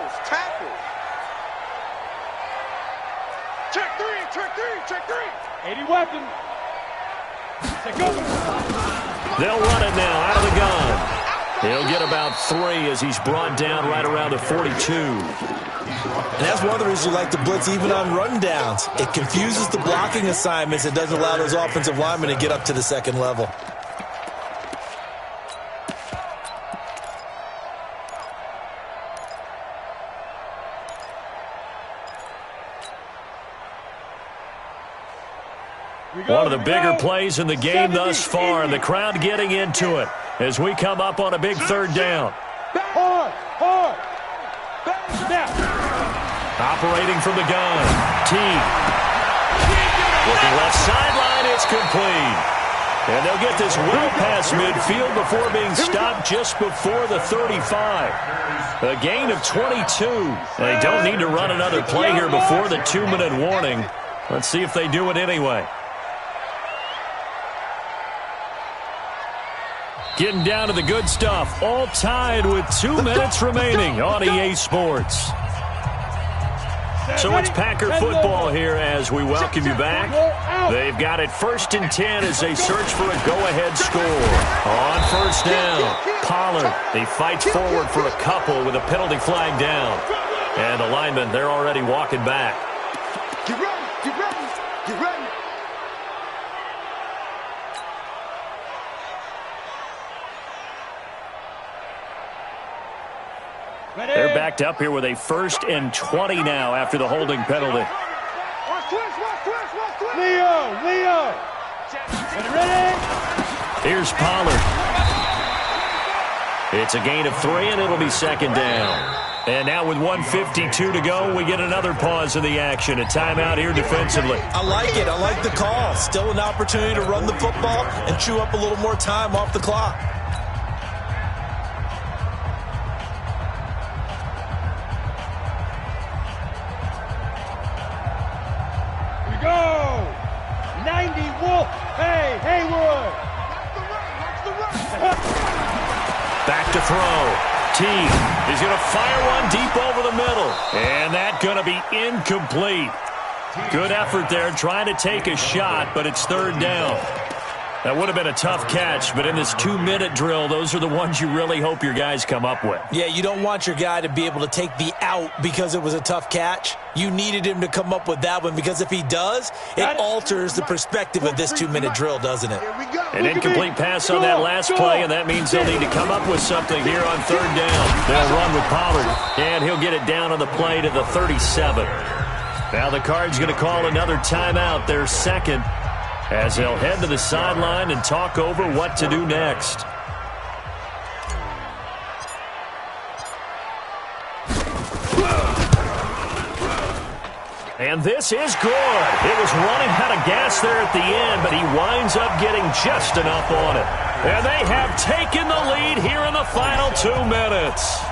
Check three. 80 weapon. They'll run it now out of the gun. He'll get about 3 as he's brought down right around the 42. And that's one of the reasons you like to blitz even on rundowns. It confuses the blocking assignments. It doesn't allow those offensive linemen to get up to the second level. One of the bigger plays in the game thus far, and the crowd getting into it as we come up on a big 3rd down. Hard. Operating from the gun. Teague. Looking left sideline, it's complete. And they'll get this well past midfield before being stopped just before the 35. A gain of 22. They don't need to run another play here before the 2-minute warning. Let's see if they do it anyway. Getting down to the good stuff. All tied with 2 minutes remaining on EA Sports. So it's Packer football here as we welcome you back. They've got it 1st and 10 as they search for a go-ahead score. On 1st down, Pollard. He fights forward for a couple with a penalty flag down. And the linemen, they're already walking back. Get ready. They're backed up here with a 1st and 20 now after the holding penalty. Leo. Ready? Here's Pollard. It's a gain of 3, and it'll be 2nd down. And now with 1:52 to go, we get another pause in the action. A timeout here defensively. I like it. I like the call. Still an opportunity to run the football and chew up a little more time off the clock. Here we go. 90 Wolf. Hey, Haywood. Back to throw. T is going to fire one deep over the middle. And that's going to be incomplete. Good effort there trying to take a shot, but it's 3rd down. That would have been a tough catch, but in this 2-minute drill, those are the ones you really hope your guys come up with. Yeah, you don't want your guy to be able to take the out because it was a tough catch. You needed him to come up with that one because if he does, it alters the perspective of this 2-minute drill, doesn't it? An incomplete pass on that last play, and that means they'll need to come up with something here on 3rd down. They'll run with Pollard, and he'll get it down on the play to the 37. Now the Cards going to call another timeout, their 2nd, as they'll head to the sideline and talk over what to do next. And this is good. It was running out of gas there at the end, but he winds up getting just enough on it. And they have taken the lead here in the final 2 minutes.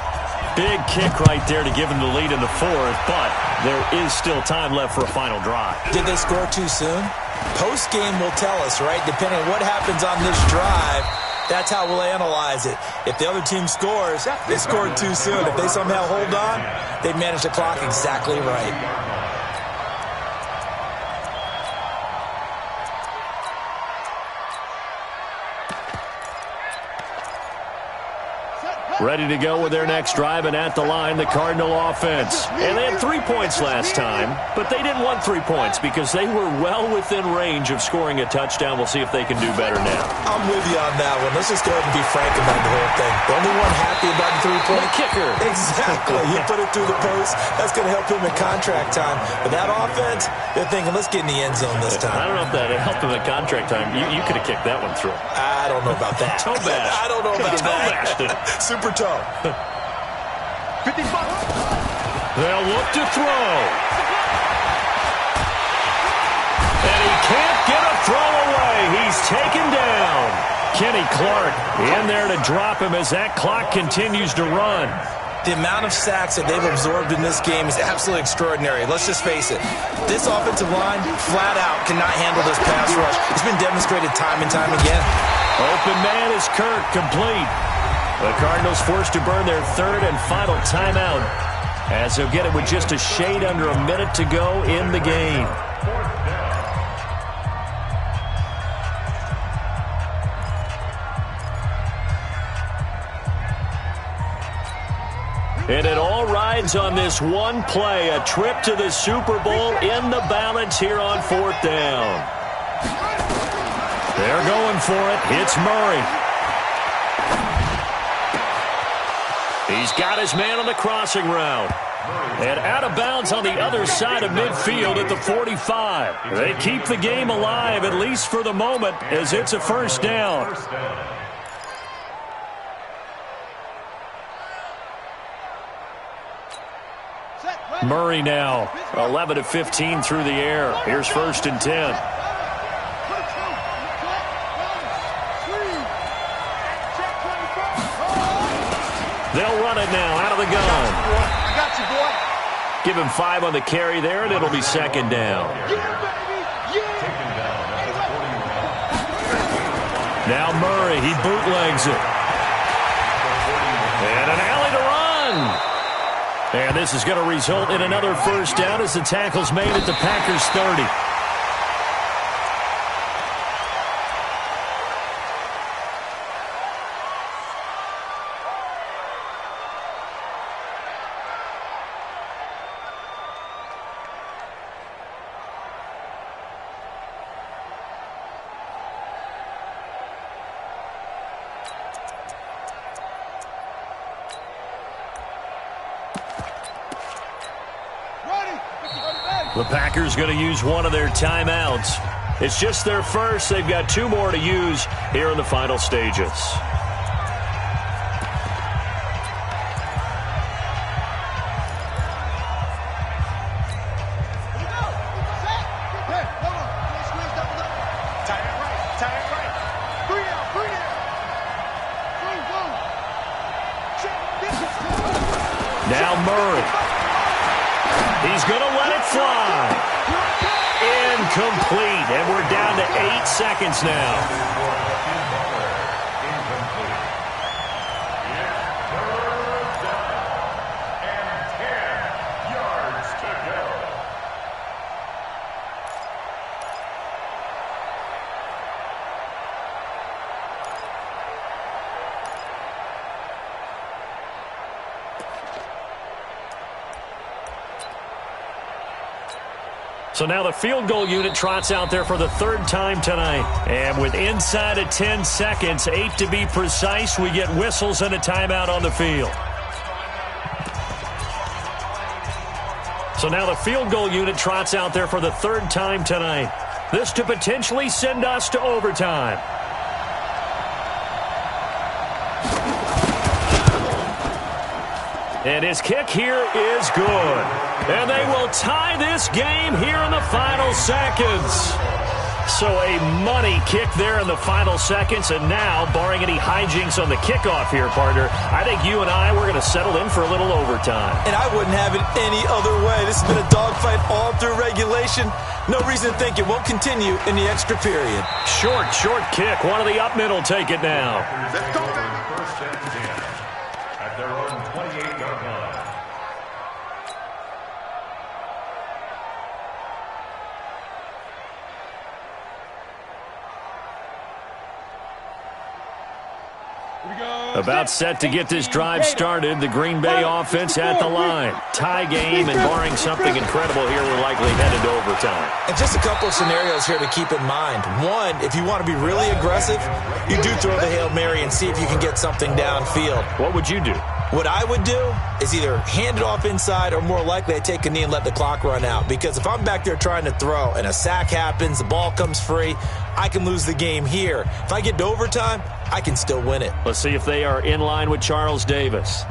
Big kick right there to give them the lead in the 4th, but there is still time left for a final drive. Did they score too soon? Post-game will tell us, right? Depending on what happens on this drive, that's how we'll analyze it. If the other team scores, they scored too soon. If they somehow hold on, they manage the clock exactly right. Ready to go with their next drive, and at the line, the Cardinal offense. And they had 3 points last time, but they didn't want 3 points because they were well within range of scoring a touchdown. We'll see if they can do better now. I'm with you on that one. Let's just go ahead and be frank about the whole thing. The only one happy about the 3-point kicker. Exactly. He put it through the post. That's going to help him in contract time. But that offense, they're thinking, let's get in the end zone this time. I don't know if that helped him in contract time. You could have kicked that one through. I don't know about that. Toe bash. I don't know about that. Super toe. 55. They'll look to throw. And he can't get a throw away. He's taken down. Kenny Clark in there to drop him as that clock continues to run. The amount of sacks that they've absorbed in this game is absolutely extraordinary. Let's just face it. This offensive line, flat out, cannot handle this pass rush. It's been demonstrated time and time again. Open man is Kirk, complete. The Cardinals forced to burn their 3rd and final timeout as they'll get it with just a shade under a minute to go in the game. And it all rides on this one play, a trip to the Super Bowl in the balance here on 4th down. They're going for it. It's Murray. He's got his man on the crossing route. And out of bounds on the other side of midfield at the 45. They keep the game alive, at least for the moment, as it's a 1st down. Murray now, 11 of 15 through the air. Here's 1st and 10. They'll run it now out of the gun. I got you, boy. Give him 5 on the carry there, and it'll be 2nd down. Now Murray, he bootlegs it. And an alley to run. And this is going to result in another 1st down as the tackle's made at the Packers 30. The Packers going to use one of their timeouts. It's just their first. They've got 2 more to use here in the final stages. Now Murray. He's going to let it fly. Incomplete. And we're down to 8 seconds now. So now the field goal unit trots out there for the 3rd time tonight. And with inside of 10 seconds, 8 to be precise, we get whistles and a timeout on the field. So now the field goal unit trots out there for the 3rd time tonight. This to potentially send us to overtime. And his kick here is good. And they will tie this game here in the final seconds. So a money kick there in the final seconds. And now, barring any hijinks on the kickoff here, partner, I think you and I, we're going to settle in for a little overtime. And I wouldn't have it any other way. This has been a dogfight all through regulation. No reason to think it won't continue in the extra period. Short kick. One of the up men will take it now. Let's go, baby. First and 10 at their own 28-yard line. About set to get this drive started. The Green Bay offense at the line. Tie game, and barring something incredible here, we're likely headed to overtime. And just a couple of scenarios here to keep in mind. One, if you want to be really aggressive, you do throw the Hail Mary and see if you can get something downfield. What would you do? What I would do is either hand it off inside or more likely I take a knee and let the clock run out. Because if I'm back there trying to throw and a sack happens, the ball comes free, I can lose the game here. If I get to overtime, I can still win it. Let's see if they are in line with Charles Davis.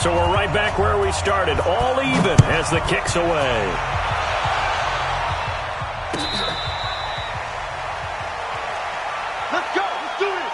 So we're right back where we started, all even as the kick's away. Let's go. Let's do it.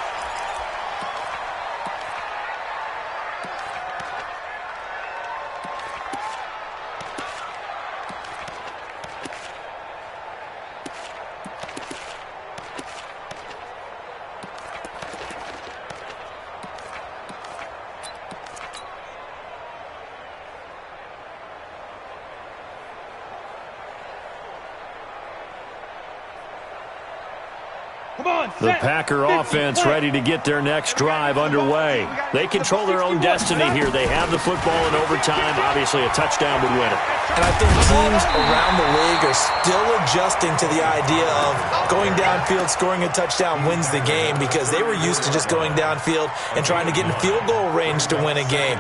The Packer offense ready to get their next drive underway. They control their own destiny here. They have the football in overtime. Obviously, a touchdown would win it. And I think teams around the league are still adjusting to the idea of going downfield, scoring a touchdown wins the game, because they were used to just going downfield and trying to get in field goal range to win a game.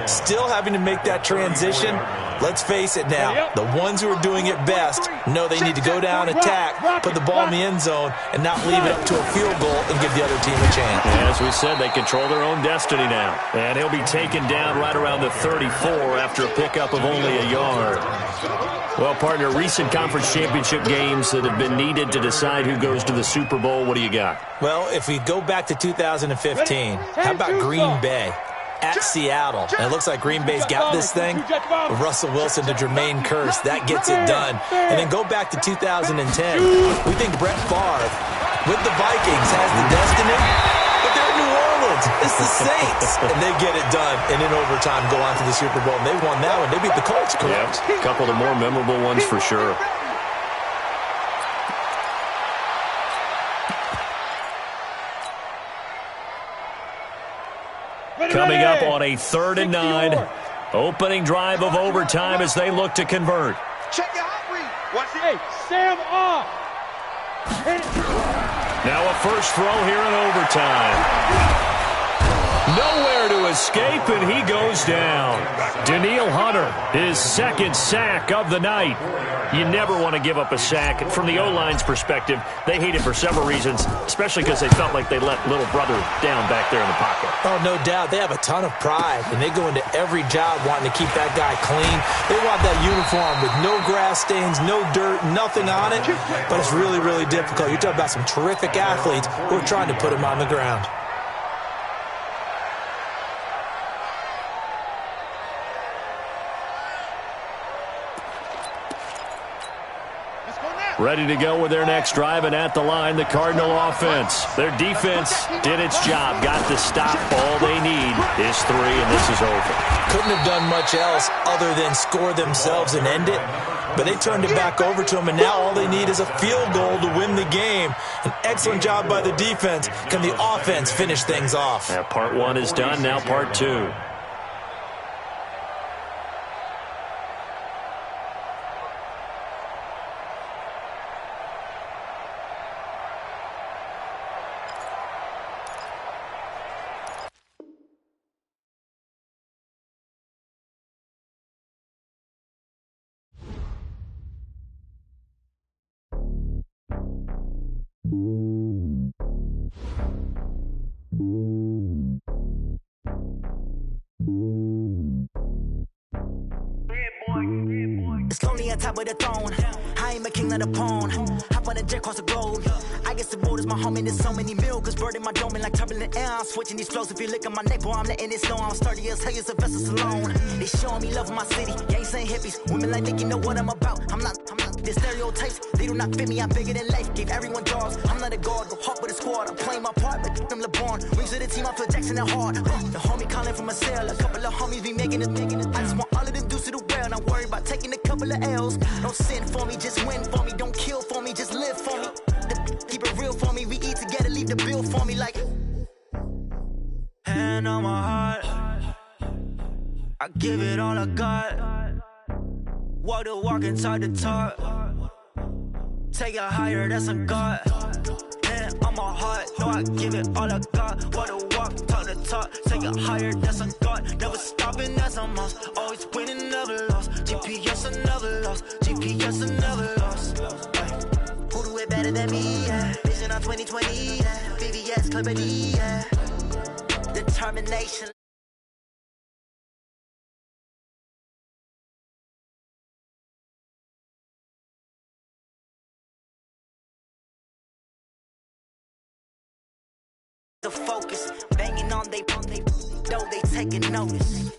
Still having to make that transition. Let's face it now, the ones who are doing it best know they need to go down, attack, put the ball in the end zone, and not leave it up to a field goal and give the other team a chance. As we said, they control their own destiny now. And he'll be taken down right around the 34 after a pickup of only a yard. Well, partner, recent conference championship games that have been needed to decide who goes to the Super Bowl, what do you got? Well, if we go back to 2015, how about Green Bay at Seattle? And it looks like Green Bay's got this thing. Russell Wilson to Jermaine Kearse, that gets it done. And then go back to 2010. We think Brett Favre with the Vikings has the destiny, but they're in New Orleans. It's the Saints. And they get it done. And in overtime, go on to the Super Bowl. And they won that one. They beat the Colts, correct? Yeah, a couple of the more memorable ones for sure. Coming up on a 3rd and 9. Opening drive of overtime as they look to convert. Check your hot read. What's it? Hey, Sam off. Now a first throw here in overtime. Nowhere to escape, and he goes down. Danielle Hunter, his second sack of the night. You never want to give up a sack. From the O-line's perspective, they hate it for several reasons, especially because they felt like they let little brother down back there in the pocket. Oh, no doubt. They have a ton of pride, and they go into every job wanting to keep that guy clean. They want that uniform with no grass stains, no dirt, nothing on it, but it's really, really difficult. You're talking about some terrific athletes who are trying to put him on the ground. Ready to go with their next drive, and at the line, the Cardinal offense. Their defense did its job, got the stop. All they need is 3, and this is over. Couldn't have done much else other than score themselves and end it, but they turned it back over to them, and now all they need is a field goal to win the game. An excellent job by the defense. Can the offense finish things off? Yeah, part 1 is done, now part 2. It's lonely on top of the throne. I ain't a king of the pawn. Hop on a jet across the globe. I guess the road is my home and there's so many miracles burning my dome like turbulent air. I'm switching these flows. If you look at my neck, boy, I'm letting it snow. I'm sturdy as hell as a vessel alone. They showing me love in my city. Gangs ain't hippies. Women like Nick, you know what I'm about. I'm not. The stereotypes, they do not fit me. I'm bigger than life. Gave everyone jobs. I'm not a guard. Go hard with a squad. I'm playing my part, but I'm LeBron. Rings to the team. I feel Jackson and hard. The homie calling from a cell. A couple of homies be making it. I just want all of them dudes to the well. Not worried about taking a couple of L's. Don't sin for me, just win for me. Don't kill for me, just live for me. Keep it real for me. We eat together, leave the bill for me like. Hand on my heart, I give it all I got. Walk the walk inside the talk. Take it higher, that's a God. Hand on my heart, no, I give it all I got. Walk the walk, talk the talk. Take it higher, that's a God. Never stopping, that's a must. Always winning, never lost. GPS, I never lost. GPS, I never lost. Who do it better than me? Yeah. Vision on 2020. Yeah. VVS, Clarity. Yeah. Determination. The focus, banging on they though they taking notice.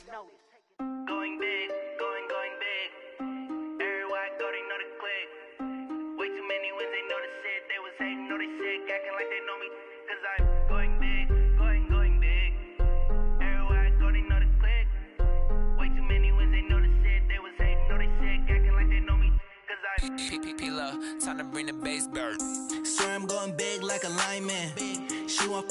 Going big, going big. Everywhere I go, they know the click. Way too many wins, they know the shit. They was hating, know they sick, acting like they know me. Cause I'm going big, going big. Everywhere I go, they know the click. Way too many wins, they know the shit. They was hating, know they sick, acting like they know me. Cause I'm P-P-P-Love, time to bring the bass bird. Swear I'm going big like a lineman. She want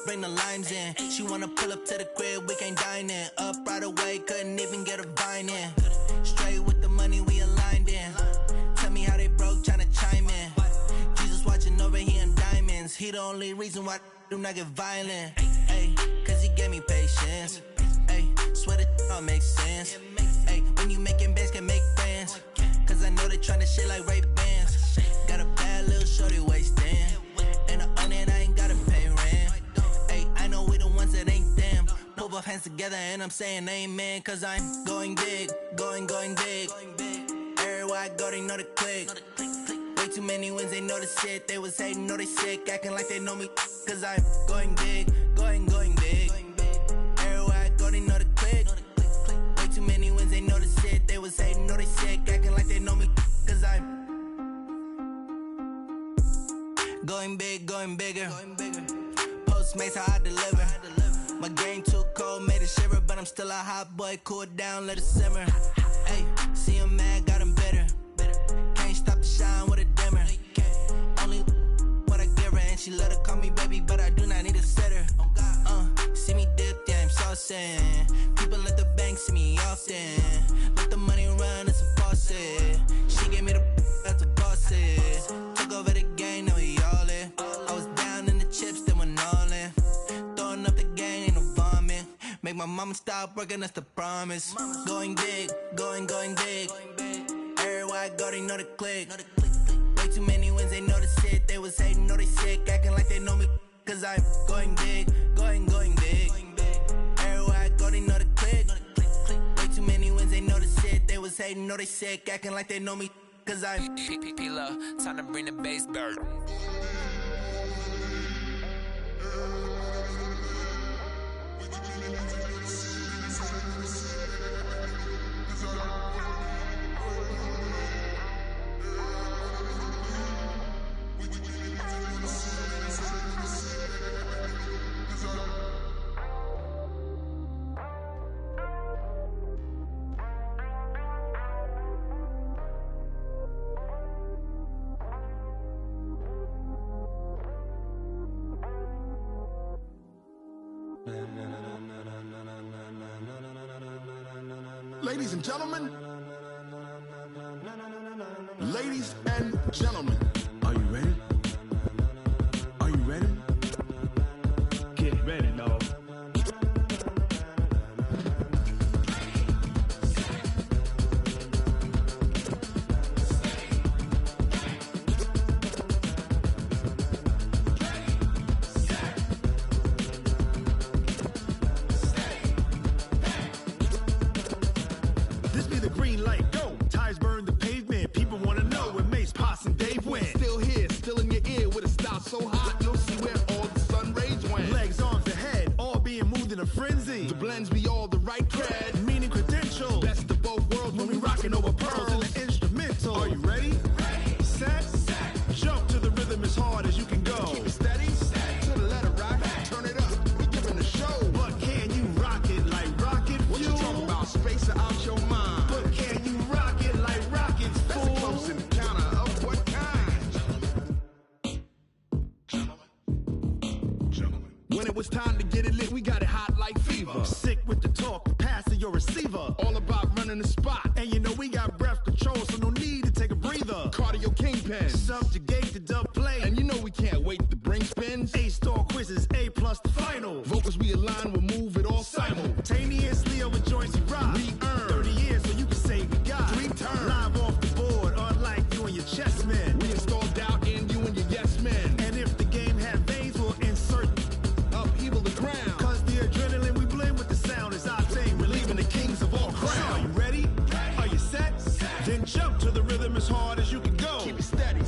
bring the limes in. She wanna pull up to the crib, we can't dine in. Up right away, couldn't even get a vine in. Straight with the money we aligned in. Tell me how they broke, tryna chime in. Jesus watching over here in diamonds. He the only reason why I do not get violent. Ay, cause he gave me patience. Ay, swear that all makes sense. Ay, when you making bands, can make friends. Cause I know they tryna shit like Ray Bans. Got a bad little shorty wasting. And the onion, I ain't gotta pay rent. I know we the ones that ain't them. Pull both hands together and I'm saying amen. Cause I'm going big, going big. Everywhere I go, they know the click. Way too many wins, they know the shit. They was hating, know they sick, acting like they know me. Cause I'm going big, going big. Everywhere I go, they know the click. Way too many wins, they know the shit. They was hating, know they sick, acting like they know me. Cause I'm going big, going bigger. Postmates how I deliver. My game too cold, made it shiver, but I'm still a hot boy. Cool down, let it simmer. Hey, see him mad, got him bitter. Can't stop the shine with a dimmer. Only what I give her, and she let her call me baby, but I do not need a sitter. See me dip, yeah, I'm saucing. People at the bank see me often. Let the money run, it's a faucet. She gave me the that's a boss is. Took over the game, now we all in. I was down. Mama, stop working, that's the promise. Going big, going big. Everywhere I go, they know the click. Way too many wins, they know the shit. They was hating, know they sick, acting like they know me. Cause I'm going big, going big. Everywhere I go, they know the click. Way too many wins, they know the shit. They was hating, know they sick, acting like they know me. Cause I'm P-Lo, time to bring the bass bird. Ladies and gentlemen, are you ready? Are you ready? Get ready, dog. This be the green light, go. Tires burn the pavement. People wanna know where Mace, Poss, and Dave went. Still here, still in your ear with a style so hot, you'll see where all the sun rays went. Legs, arms, the head, all being moved in a frenzy. The blends be all the right cred, meaning credentials. Best of both worlds when we rockin' over pearls in the instrumental. Are you ready? Set, jump to the rhythm as hard as you can go. Keep it steady, to the letter right. Turn it up, we giving the show. But can you rock it like rocket fuel? What you talking about? Space out your mind. But can you rock it like rockets, fool? That's a close encounter of what kind? When it was time to get it lit, we got it hot like fever. Sick with the talk, pass to your receiver. All about running the spot. And you know we got breath control, so no need to take a breather. Cardio kingpin, subjugate the dub play. And you know we can't wait to bring spins. A-star quizzes, A+ the final. Vocals we align, we'll move it all simultaneously over joints we rock. We earn 30 years, so you can say we got 3 turns. Live off the board, unlike you and your chess men. We install doubt in you and your yes men. And if the game had veins, we'll insert upheaval the ground. Cause the adrenaline we blend with the sound is our thing, relieving the kings of all crowns. Are you ready? Are you set? Then jump to the rhythm as hard as you can go. Keep it steady,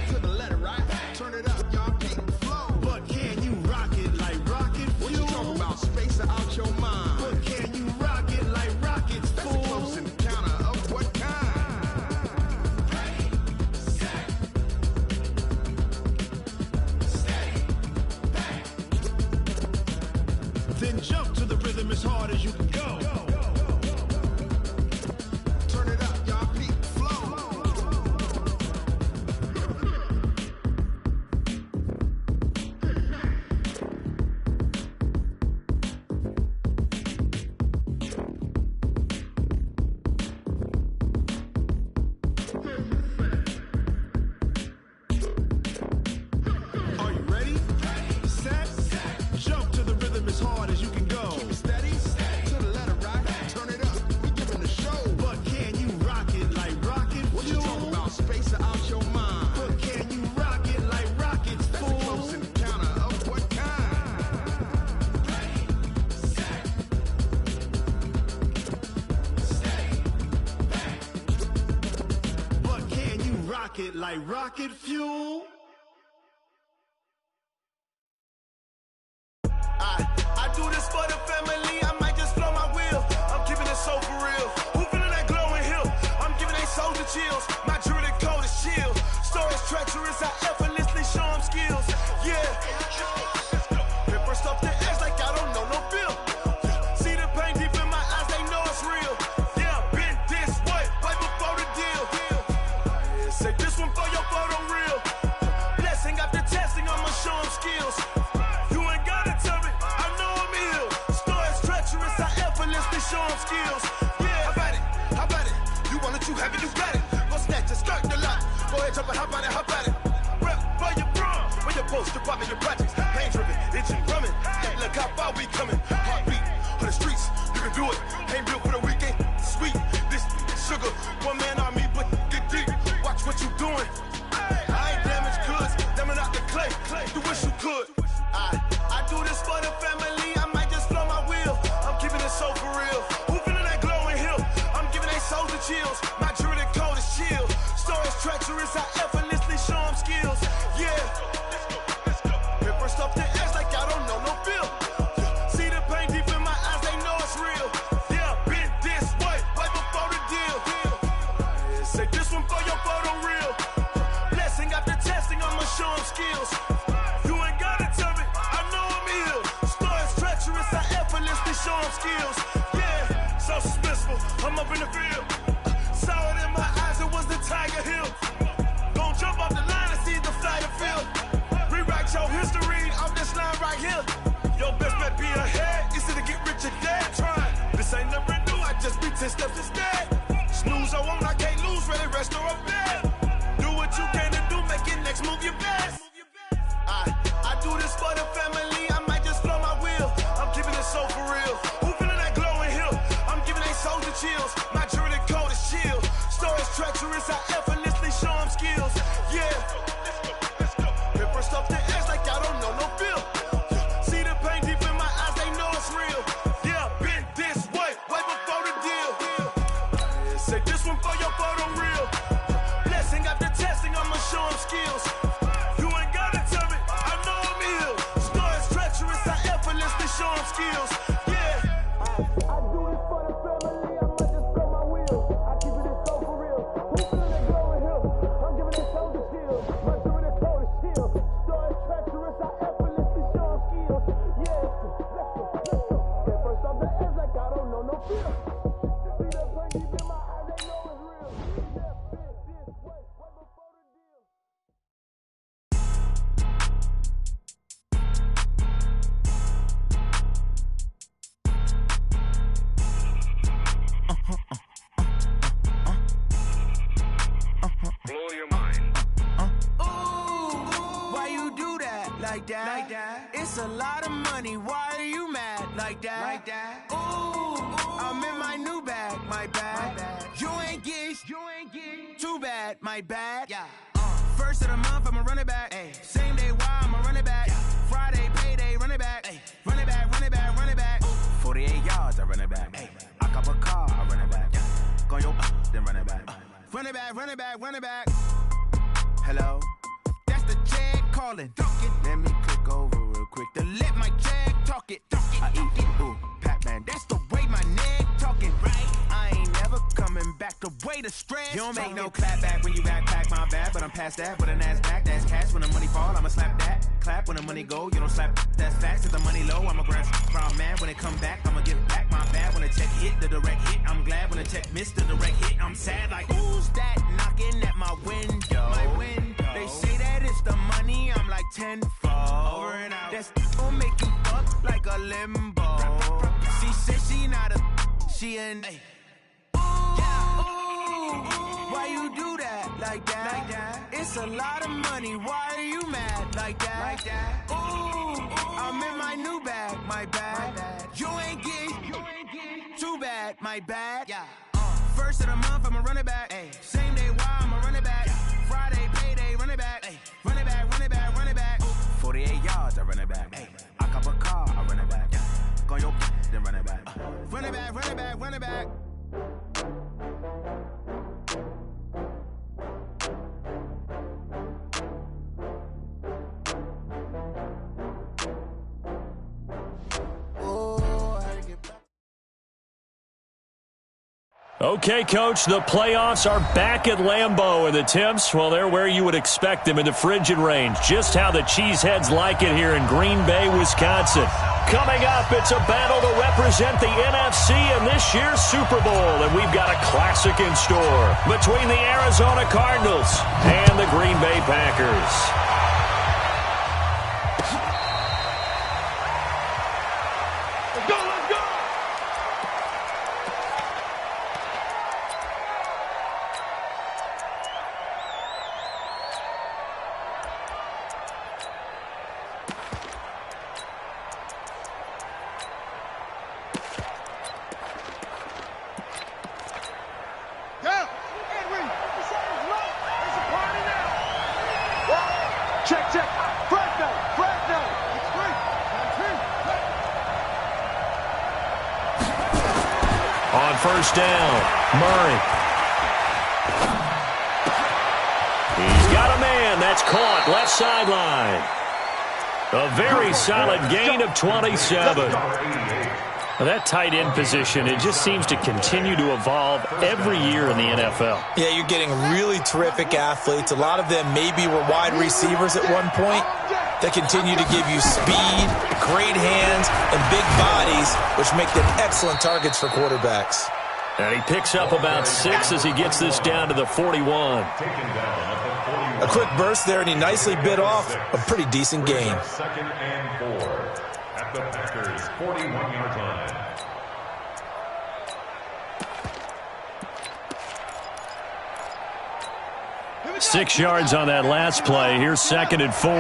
to the letter right. Turn it up, y'all keep the flow. But can you rock it like rocket fuel? What you talking about? Space out your mind. But can you rock it like rockets, fool? That's a close encounter of what kind? Then jump to the rhythm as hard as you can go. Turn it up, y'all keep the flow. Are you ready? Set, jump to the rhythm as hard as you can go. Keep it steady, to the letter right. Turn it up, we giving the show. But can you rock it like rocket fuel? What you talking about? Space out your mind. But can you rock it like rockets, fool? That's a close encounter of what kind? But can you rock it like rocket fuel? I do this for the family, I might just blow my wheel. I'm keeping it so for real. Who feeling that glowing hill? I'm giving they soldier chills. My jewelry code is chill. Stories treacherous, I effortlessly show them skills. Yeah. Paper stuff the edge like I don't know no bill. See the pain deep in my eyes, they know it's real. Yeah, been this way, right before the deal. Say this one for your photo reel. Blessing after testing, I'ma show them skills. You ain't gotta tell me, I know I'm ill. Stories treacherous, I effortlessly show them skills. Yeah, how about it? How about it? You want it, you have it, you got it. Go snatch it, skirt the lot. Go ahead, jump it, how about it? How about it? Rep for your prom, where your post, your poppin', your projects. Pain driven, itching, drumming. Hey, look how far we coming. Heartbeat on the streets, you do it. Ain't built for the weekend. Sweet, this sugar. One man on me, but get deep. Watch what you doing. I ain't damaged goods. Damn it out the clay. You wish you could. I do this for the family. I might just blow my wheel. I'm keeping it so for real. Who feeling that glowing hill? I'm giving they souls the chills. My jewelry cold is chill. Stories treacherous. I effortlessly show them skills. Yeah. Paper stuff to act like I don't know no feel. See the pain deep in my eyes, they know it's real. Yeah, been this way, right before the deal. Say this one for your photo real. Blessing after testing, I'ma show them skills. You ain't gotta tell me, I know I'm healed. Stories treacherous, I effortlessly show them skills. Yeah, so suspenseful, I'm up in the field. Saw it in my eyes, it was the Tiger Hill. Don't jump off the line and see the flight of field. Rewrite your history off this line right here. Your best bet be ahead, easy to get rich or dead. Try, this ain't never new, I just be 10 steps instead. Snooze I won't, I can't lose, ready, rest or a bed. Do what you can to do, make it next move your best. I do this for the family, I might just blow my wheel. I'm keeping it so for real. Who feeling that glowing hill? I'm giving they souls the chills. My jewelry cold is chill. Stories treacherous, I effortlessly show them skills. Yeah. Paper stuff to act like I don't know no feel. See the pain deep in my eyes, they know it's real. Yeah, been this way, right before the deal. Say this one for your photo real. Blessing after testing, I'ma show them skills. You ain't gotta tell me, I know I'm healed. Stories treacherous, I effortlessly show them skills. Yeah. I do this for the family, I might just blow my wheel. I keep it so for real. Who feeling that glowing hill? I'm giving it so the chill. My jewelry cold is chill. Stories treacherous, I effortlessly show them skills. Yeah, let's go. At first I'm the edge like I don't know no feel. See that pain deep in my eyes, they know it's real. Yeah, been this way, right before the deal. Blow your mind. Why you do that like that? It's a lot of money. Why are you mad like that? Ooh, I'm in my new bag, my bad. You ain't get too bad, my bad. Yeah. First of the month, I'ma run it back. Ay. Same day, why I'ma run it back. Friday, payday, run it back. Ay. Run it back, run it back, run it back. 48 yards, I run it back. Ay. I cop a car, I run it back. Go your then run it back. Run it back, run it back, run it back. Hello? That's the check calling. Let me click over real quick to let my check talk it. I eat it, ooh, Pac-Man. That's the way my neck talking, right? I ain't never coming back the way the stress. You don't make no clap back when you backpack my bad, but I'm past that with an ass back. That's cash when the money fall, I'ma slap that. Clap when the money go, you don't slap. That's facts. If the money low, I'ma grab from man. When it come back, I'ma give back my bad. When the check hit, the direct hit. I'm glad when the check missed the direct hit. I'm sad like who's that knocking at my window? My window. They say that it's the money. I'm like tenfold. Over and out. That's gon' make you fuck like a limbo. She said she not a. She an. Why you do that like that? It's a lot of money. Why are you mad like that? Ooh, I'm in my new bag, my bad. You ain't get too bad, my bad. Yeah. First of the month, I'ma run it back. Ay. Same day, why I'ma run it back. Friday, payday, run it back. Ay. Run it back, run it back, run it back. 48 yards, I run it back. Ay. I cop a car, I run it back. Go your then run it back. Run it back, run it back, run it back. Okay, Coach, the playoffs are back at Lambeau, and the Temps, well, they're where you would expect them in the frigid range. Just how the Cheeseheads like it here in Green Bay, Wisconsin. Coming up, it's a battle to represent the NFC in this year's Super Bowl, and we've got a classic in store between the Arizona Cardinals and the Green Bay Packers. Check. Fresno. On first down, Murray. He's got a man. That's caught. Left sideline. A very solid gain of 27. That tight end position, it just seems to continue to evolve every year in the NFL. Yeah, you're getting really terrific athletes. A lot of them maybe were wide receivers at one point. They continue to give you speed, great hands, and big bodies, which make them excellent targets for quarterbacks. And he picks up about 6 as he gets this down to the 41. A quick burst there, and he nicely bit off a pretty decent gain. 2nd and 4 at the Packers' 41-yard line. Six yards on that last play. Here's 2nd and 4.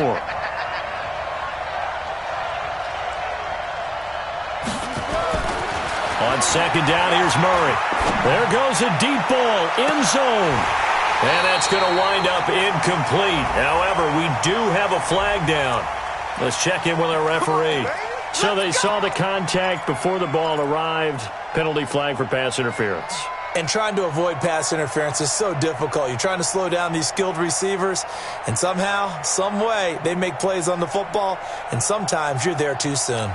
On 2nd down, here's Murray. There goes a deep ball, end zone. And that's going to wind up incomplete. However, we do have a flag down. Let's check in with our referee. So they saw the contact before the ball arrived. Penalty flag for pass interference. And trying to avoid pass interference is so difficult. You're trying to slow down these skilled receivers, and somehow, some way, they make plays on the football, and sometimes you're there too soon.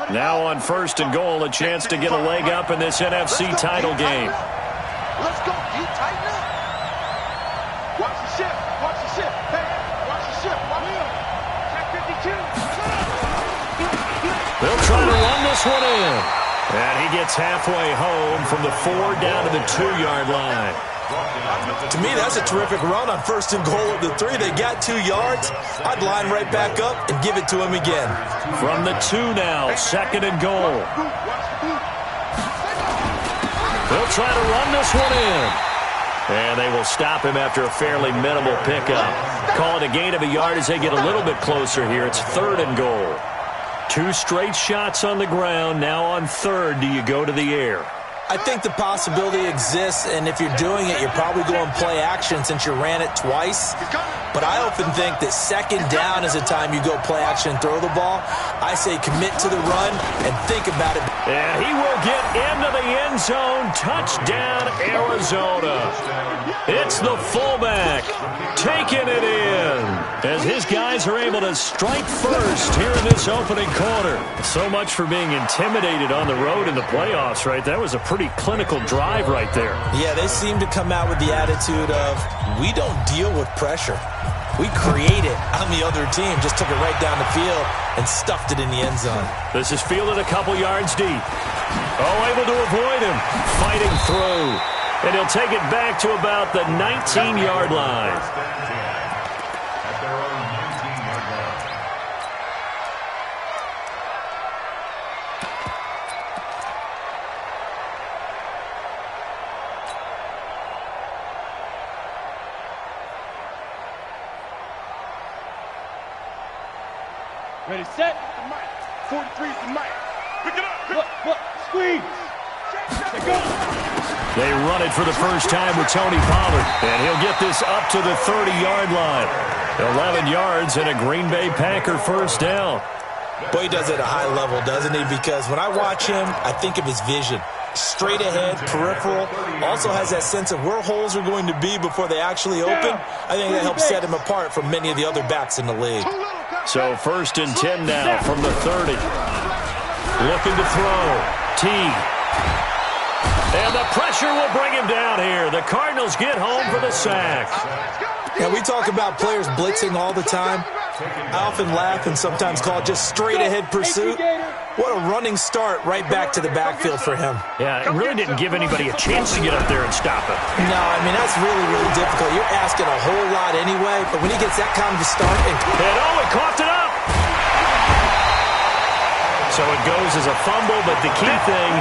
Now on 1st and goal, a chance to get a leg up in this NFC title game. Let's go. You tighten up. Watch the shift. Hey, watch the shift. Check 52. They'll try to run this one in. And he gets halfway home from the 4 down to the 2-yard line. To me, that's a terrific run on 1st and goal at the 3. They got 2 yards. I'd line right back up and give it to him again. From the 2 now, 2nd and goal. They'll try to run this one in. And they will stop him after a fairly minimal pickup. Call it a gain of a yard as they get a little bit closer here. It's 3rd and goal. 2 straight shots on the ground. Now on 3rd, do you go to the air? I think the possibility exists, and if you're doing it, you're probably going play action since you ran it twice. But I often think that 2nd down is the time you go play action and throw the ball. I say commit to the run and think about it. And he will get into the end zone. Touchdown, Arizona. It's the fullback taking it in as his guys are able to strike first here in this opening quarter. So much for being intimidated on the road in the playoffs, right? That was a pretty clinical drive right there. Yeah, they seem to come out with the attitude of, we don't deal with pressure. We create it on the other team. Just took it right down the field and stuffed it in the end zone. This is fielded a couple yards deep. Oh, able to avoid him. Fighting through. And he'll take it back to about the 19-yard line. At their own 19-yard line. Ready, set. 43 is the mic. Pick it up. Look. Squeeze. They go. They run it for the first time with Tony Pollard. And he'll get this up to the 30-yard line. 11 yards and a Green Bay Packer first down. Boy, he does it at a high level, doesn't he? Because when I watch him, I think of his vision. Straight ahead, peripheral. Also has that sense of where holes are going to be before they actually open. I think that helps set him apart from many of the other backs in the league. So 1st and 10 now from the 30. Looking to throw. T. And the pressure will bring him down here. The Cardinals get home for the sack. Now, we talk about players blitzing all the time. I often laugh and sometimes call it just straight-ahead pursuit. What a running start right back to the backfield for him. Yeah, it really didn't give anybody a chance to get up there and stop it. No, I mean, that's really, really difficult. You're asking a whole lot anyway, but when he gets that kind of a start... And he coughed it up! So it goes as a fumble, but the key thing,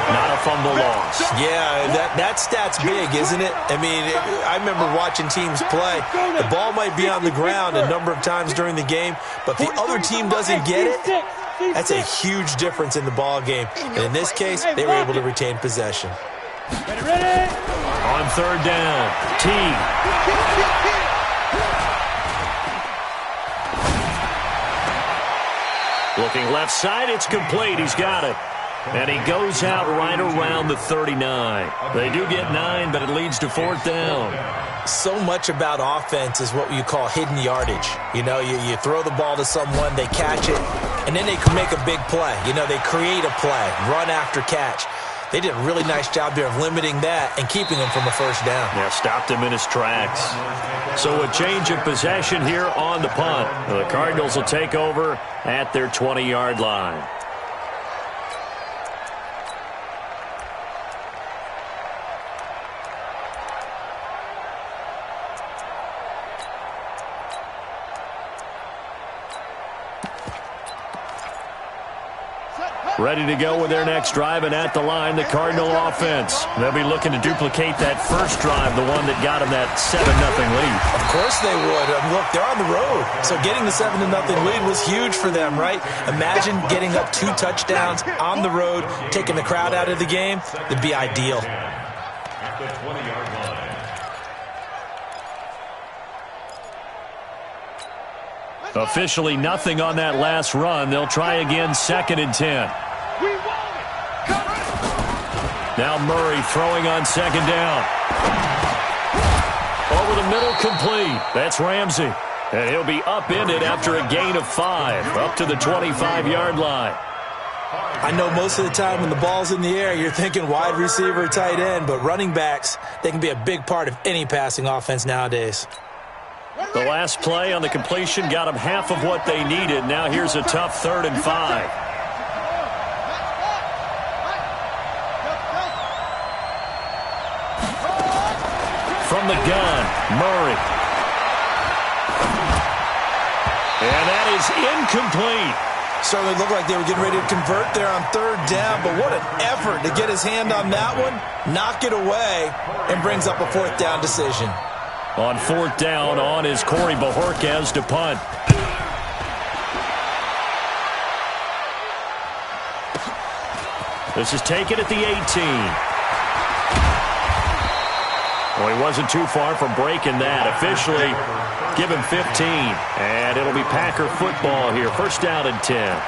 not a fumble loss. Yeah, that stat's big, isn't it? I mean, I remember watching teams play. The ball might be on the ground a number of times during the game, but if the other team doesn't get it, that's a huge difference in the ball game. And in this case, they were able to retain possession. Ready? On 3rd down, T. Looking left side, it's complete. He's got it. And he goes out right around the 39. They do get 9, but it leads to 4th down. So much about offense is what you call hidden yardage. You know, you throw the ball to someone, they catch it, and then they can make a big play. You know, they create a play, run after catch. They did a really nice job there of limiting that and keeping him from a first down. Yeah, stopped him in his tracks. So a change of possession here on the punt. The Cardinals will take over at their 20-yard line. Ready to go with their next drive, and at the line, the Cardinal offense. They'll be looking to duplicate that first drive, the one that got them that 7-0 lead. Of course they would. Look, they're on the road, so getting the 7-0 lead was huge for them, right? Imagine getting up 2 touchdowns on the road, taking the crowd out of the game. It'd be ideal. At the 20-yard line. Officially nothing on that last run. They'll try again, 2nd and 10. Now Murray throwing on 2nd down. Over the middle, complete. That's Ramsey. And he'll be upended after a gain of 5, up to the 25-yard line. I know most of the time when the ball's in the air, you're thinking wide receiver, tight end, but running backs, they can be a big part of any passing offense nowadays. The last play on the completion got them half of what they needed. Now here's a tough 3rd and 5. From the gun, Murray. And that is incomplete. Certainly looked like they were getting ready to convert there on 3rd down, but what an effort to get his hand on that one, knock it away, and brings up a 4th down decision. On 4th down, on is Corey Bajorquez to punt. This is taken at the 18. Well, he wasn't too far from breaking that. Officially, give him 15. And it'll be Packer football here. 1st down and 10.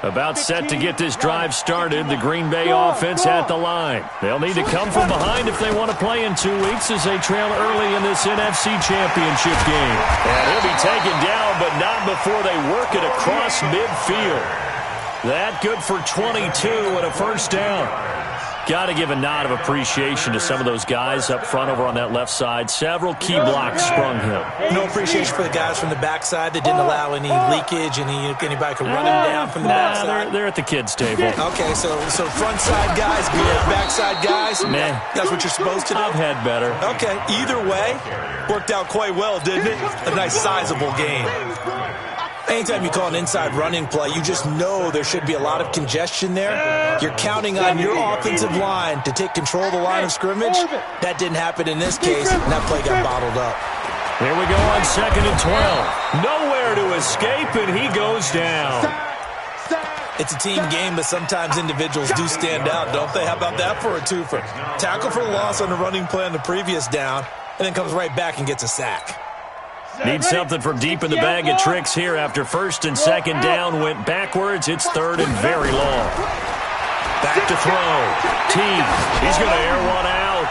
About set to get this drive started. The Green Bay offense at the line. They'll need to come from behind if they want to play in 2 weeks as they trail early in this NFC Championship game. And he'll be taken down, but not before they work it across midfield. That good for 22 and a 1st down. Got to give a nod of appreciation to some of those guys up front over on that left side. Several key blocks sprung him. No appreciation for the guys from the backside that didn't allow any leakage, and anybody could run him down from the backside. They're at the kids' table. Okay, so front side guys, backside guys. Man, that's what you're supposed to do. I've had better. Okay, either way, worked out quite well, didn't it? A nice sizable game. Anytime you call an inside running play, you just know there should be a lot of congestion there. You're counting on your offensive line to take control of the line of scrimmage. That didn't happen in this case, and that play got bottled up. Here we go on 2nd and 12. Nowhere to escape, and he goes down. It's a team game, but sometimes individuals do stand out, don't they? How about that for a twofer? Tackle for loss on the running play on the previous down, and then comes right back and gets a sack. Need something from deep in the bag of tricks here after 1st and 2nd down went backwards. It's 3rd and very long. Back to throw. Teague. He's going to air one out.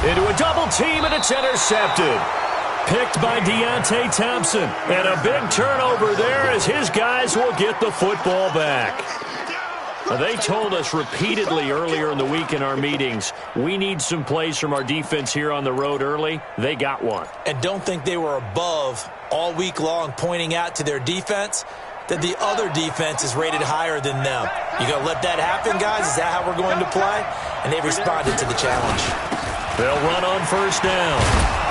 Into a double team, and it's intercepted. Picked by Deontay Thompson. And a big turnover there as his guys will get the football back. They told us repeatedly earlier in the week in our meetings, we need some plays from our defense here on the road early. They got one. And don't think they were above all week long pointing out to their defense that the other defense is rated higher than them. You going to let that happen, guys? Is that how we're going to play? And they responded to the challenge. They'll run on 1st down.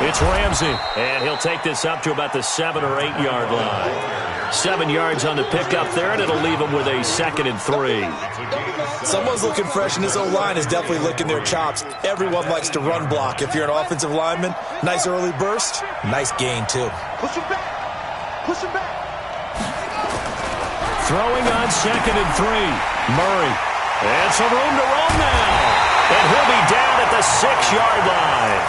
It's Ramsey, and he'll take this up to about the 7 or 8 yard line. 7 yards on the pickup there, and it'll leave them with a 2nd and 3. Someone's looking fresh, and this O-line is definitely licking their chops. Everyone likes to run block. If you're an offensive lineman, nice early burst, nice gain, too. Push him back. Push him back. Throwing on 2nd and 3. Murray. And some room to roam now. And he'll be down at the 6-yard line.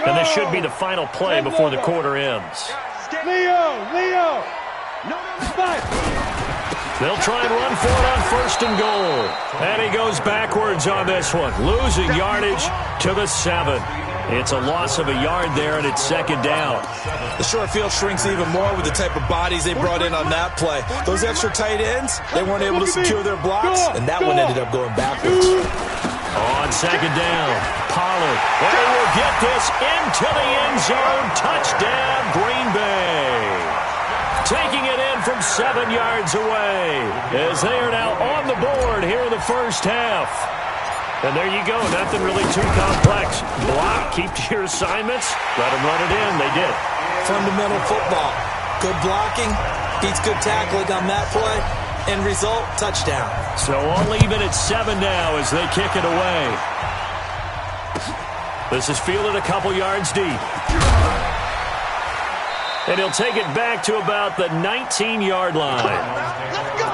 And this should be the final play before the quarter ends. Leo! They'll try and run for it on 1st and goal. And he goes backwards on this one, losing yardage to the 7. It's a loss of a yard there, and it's 2nd down. The short field shrinks even more with the type of bodies they brought in on that play. Those extra tight ends, they weren't able to secure their blocks, and that one ended up going backwards. On 2nd down, Pollard. And they will get this into the end zone. Touchdown, Green Bay. Taking it in from 7 yards away as they are now on the board here in the first half. And there you go. Nothing really too complex. Block, keep to your assignments, let them run it in. They did. Fundamental football. Good blocking, beats good tackling on that play. End result, touchdown. So only even at 7 now as they kick it away. This is fielded a couple yards deep. And he'll take it back to about the 19-yard line. Let's go!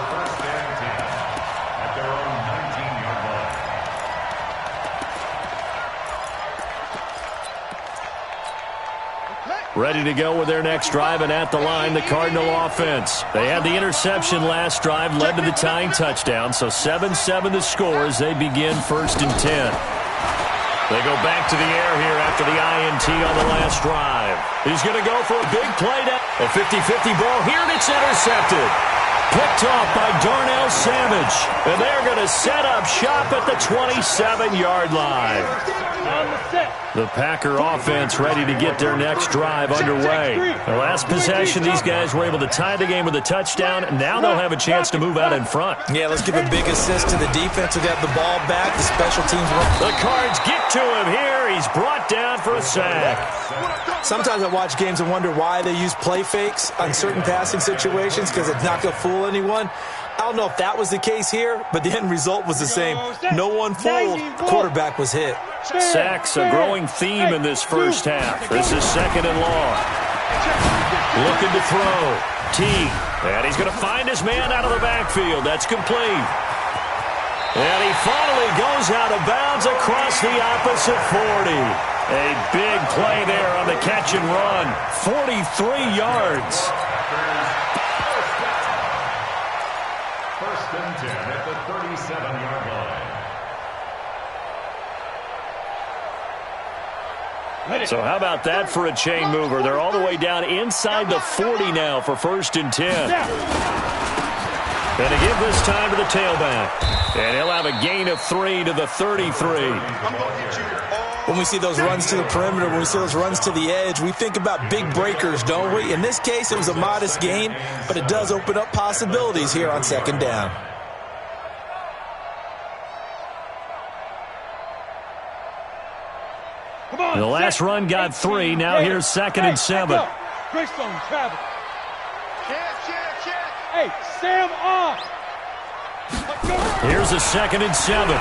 Ready to go with their next drive, and at the line, the Cardinal offense. They had the interception last drive, led to the tying touchdown, so 7-7 the score as they begin 1st and 10. They go back to the air here after the INT on the last drive. He's going to go for a big play down. A 50-50 ball here, and it's intercepted. Picked off by Darnell Savage. And they're going to set up shop at the 27-yard line. The Packer offense ready to get their next drive underway. The last possession, these guys were able to tie the game with a touchdown. Now they'll have a chance to move out in front. Yeah, let's give a big assist to the defense who got the ball back. The special teams won. The Cards get to him here. He's brought down for a sack. Sometimes I watch games and wonder why they use play fakes on certain passing situations because it's not going to fool anyone. I don't know if that was the case here, but the end result was the same. No one fooled. The quarterback was hit. Sacks, a growing theme in this first half. This is 2nd and long. Looking to throw. Teague. And he's going to find his man out of the backfield. That's complete. And he finally goes out of bounds across the opposite 40. A big play there on the catch and run. 43 yards. 1st and 10 at the 37-yard line. So how about that for a chain mover? They're all the way down inside the 40 now for 1st and 10. And to give this time to the tailback. And he'll have a gain of 3 to the 33. When we see those runs to the perimeter, when we see those runs to the edge, we think about big breakers, don't we? In this case, it was a modest gain, but it does open up possibilities here on 2nd down. The last run got 3. Now here's 2nd and 7. Greystone, travel. Hey, Sam off. Here's a 2nd and 7.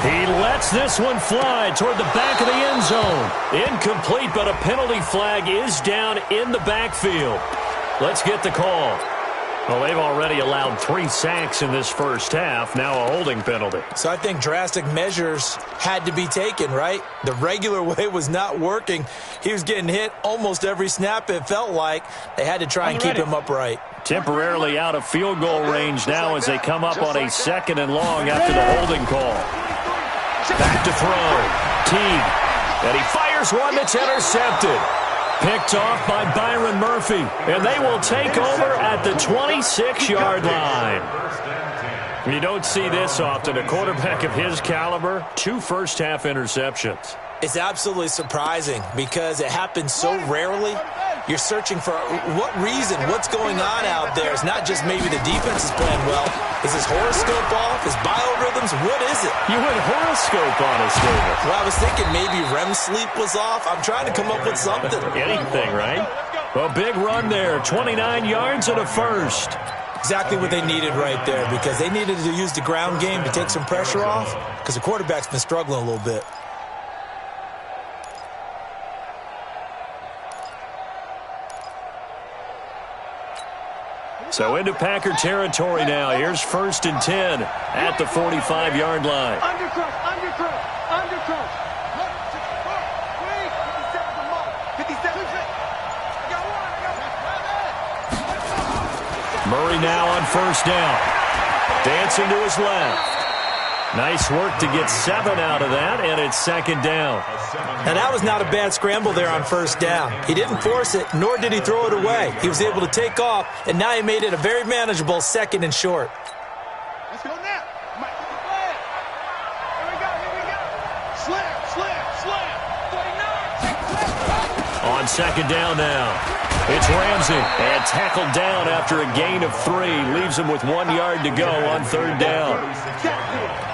He lets this one fly toward the back of the end zone. Incomplete, but a penalty flag is down in the backfield. Let's get the call. Well, they've already allowed 3 sacks in this first half. Now a holding penalty. So I think drastic measures had to be taken, right? The regular way was not working. He was getting hit almost every snap, it felt like. They had to try and keep him upright. Temporarily out of field goal range now as they come up on a 2nd and long after the holding call. Back to throw. Teague. And he fires one that's intercepted. Picked off by Byron Murphy. And they will take over at the 26-yard line. You don't see this often. A quarterback of his caliber, 2 first-half interceptions. It's absolutely surprising because it happens so rarely. You're searching for what reason, what's going on out there. It's not just maybe the defense is playing well. Is his horoscope off? His biorhythms? What is it? You went horoscope on us, David. Well, I was thinking maybe REM sleep was off. I'm trying to come up with something. Anything, right? A big run there. 29 yards and a first. Exactly what they needed right there, because they needed to use the ground game to take some pressure off, because the quarterback's been struggling a little bit. So into Packer territory now. Here's 1st and 10 at the 45-yard line. Undercrush, undercrush, undercrush. 57 the mark. 57. Murray now on 1st down. Dancing to his left. Nice work to get 7 out of that, and it's 2nd down. Now, that was not a bad scramble there on 1st down. He didn't force it, nor did he throw it away. He was able to take off, and now he made it a very manageable 2nd and short. Let's go now. Mike, get the flag. Here we go, here we go. Slam, slam, slam. 49. On 2nd down now. It's Ramsey, and tackled down after a gain of 3. Leaves him with 1 yard to go on 3rd down.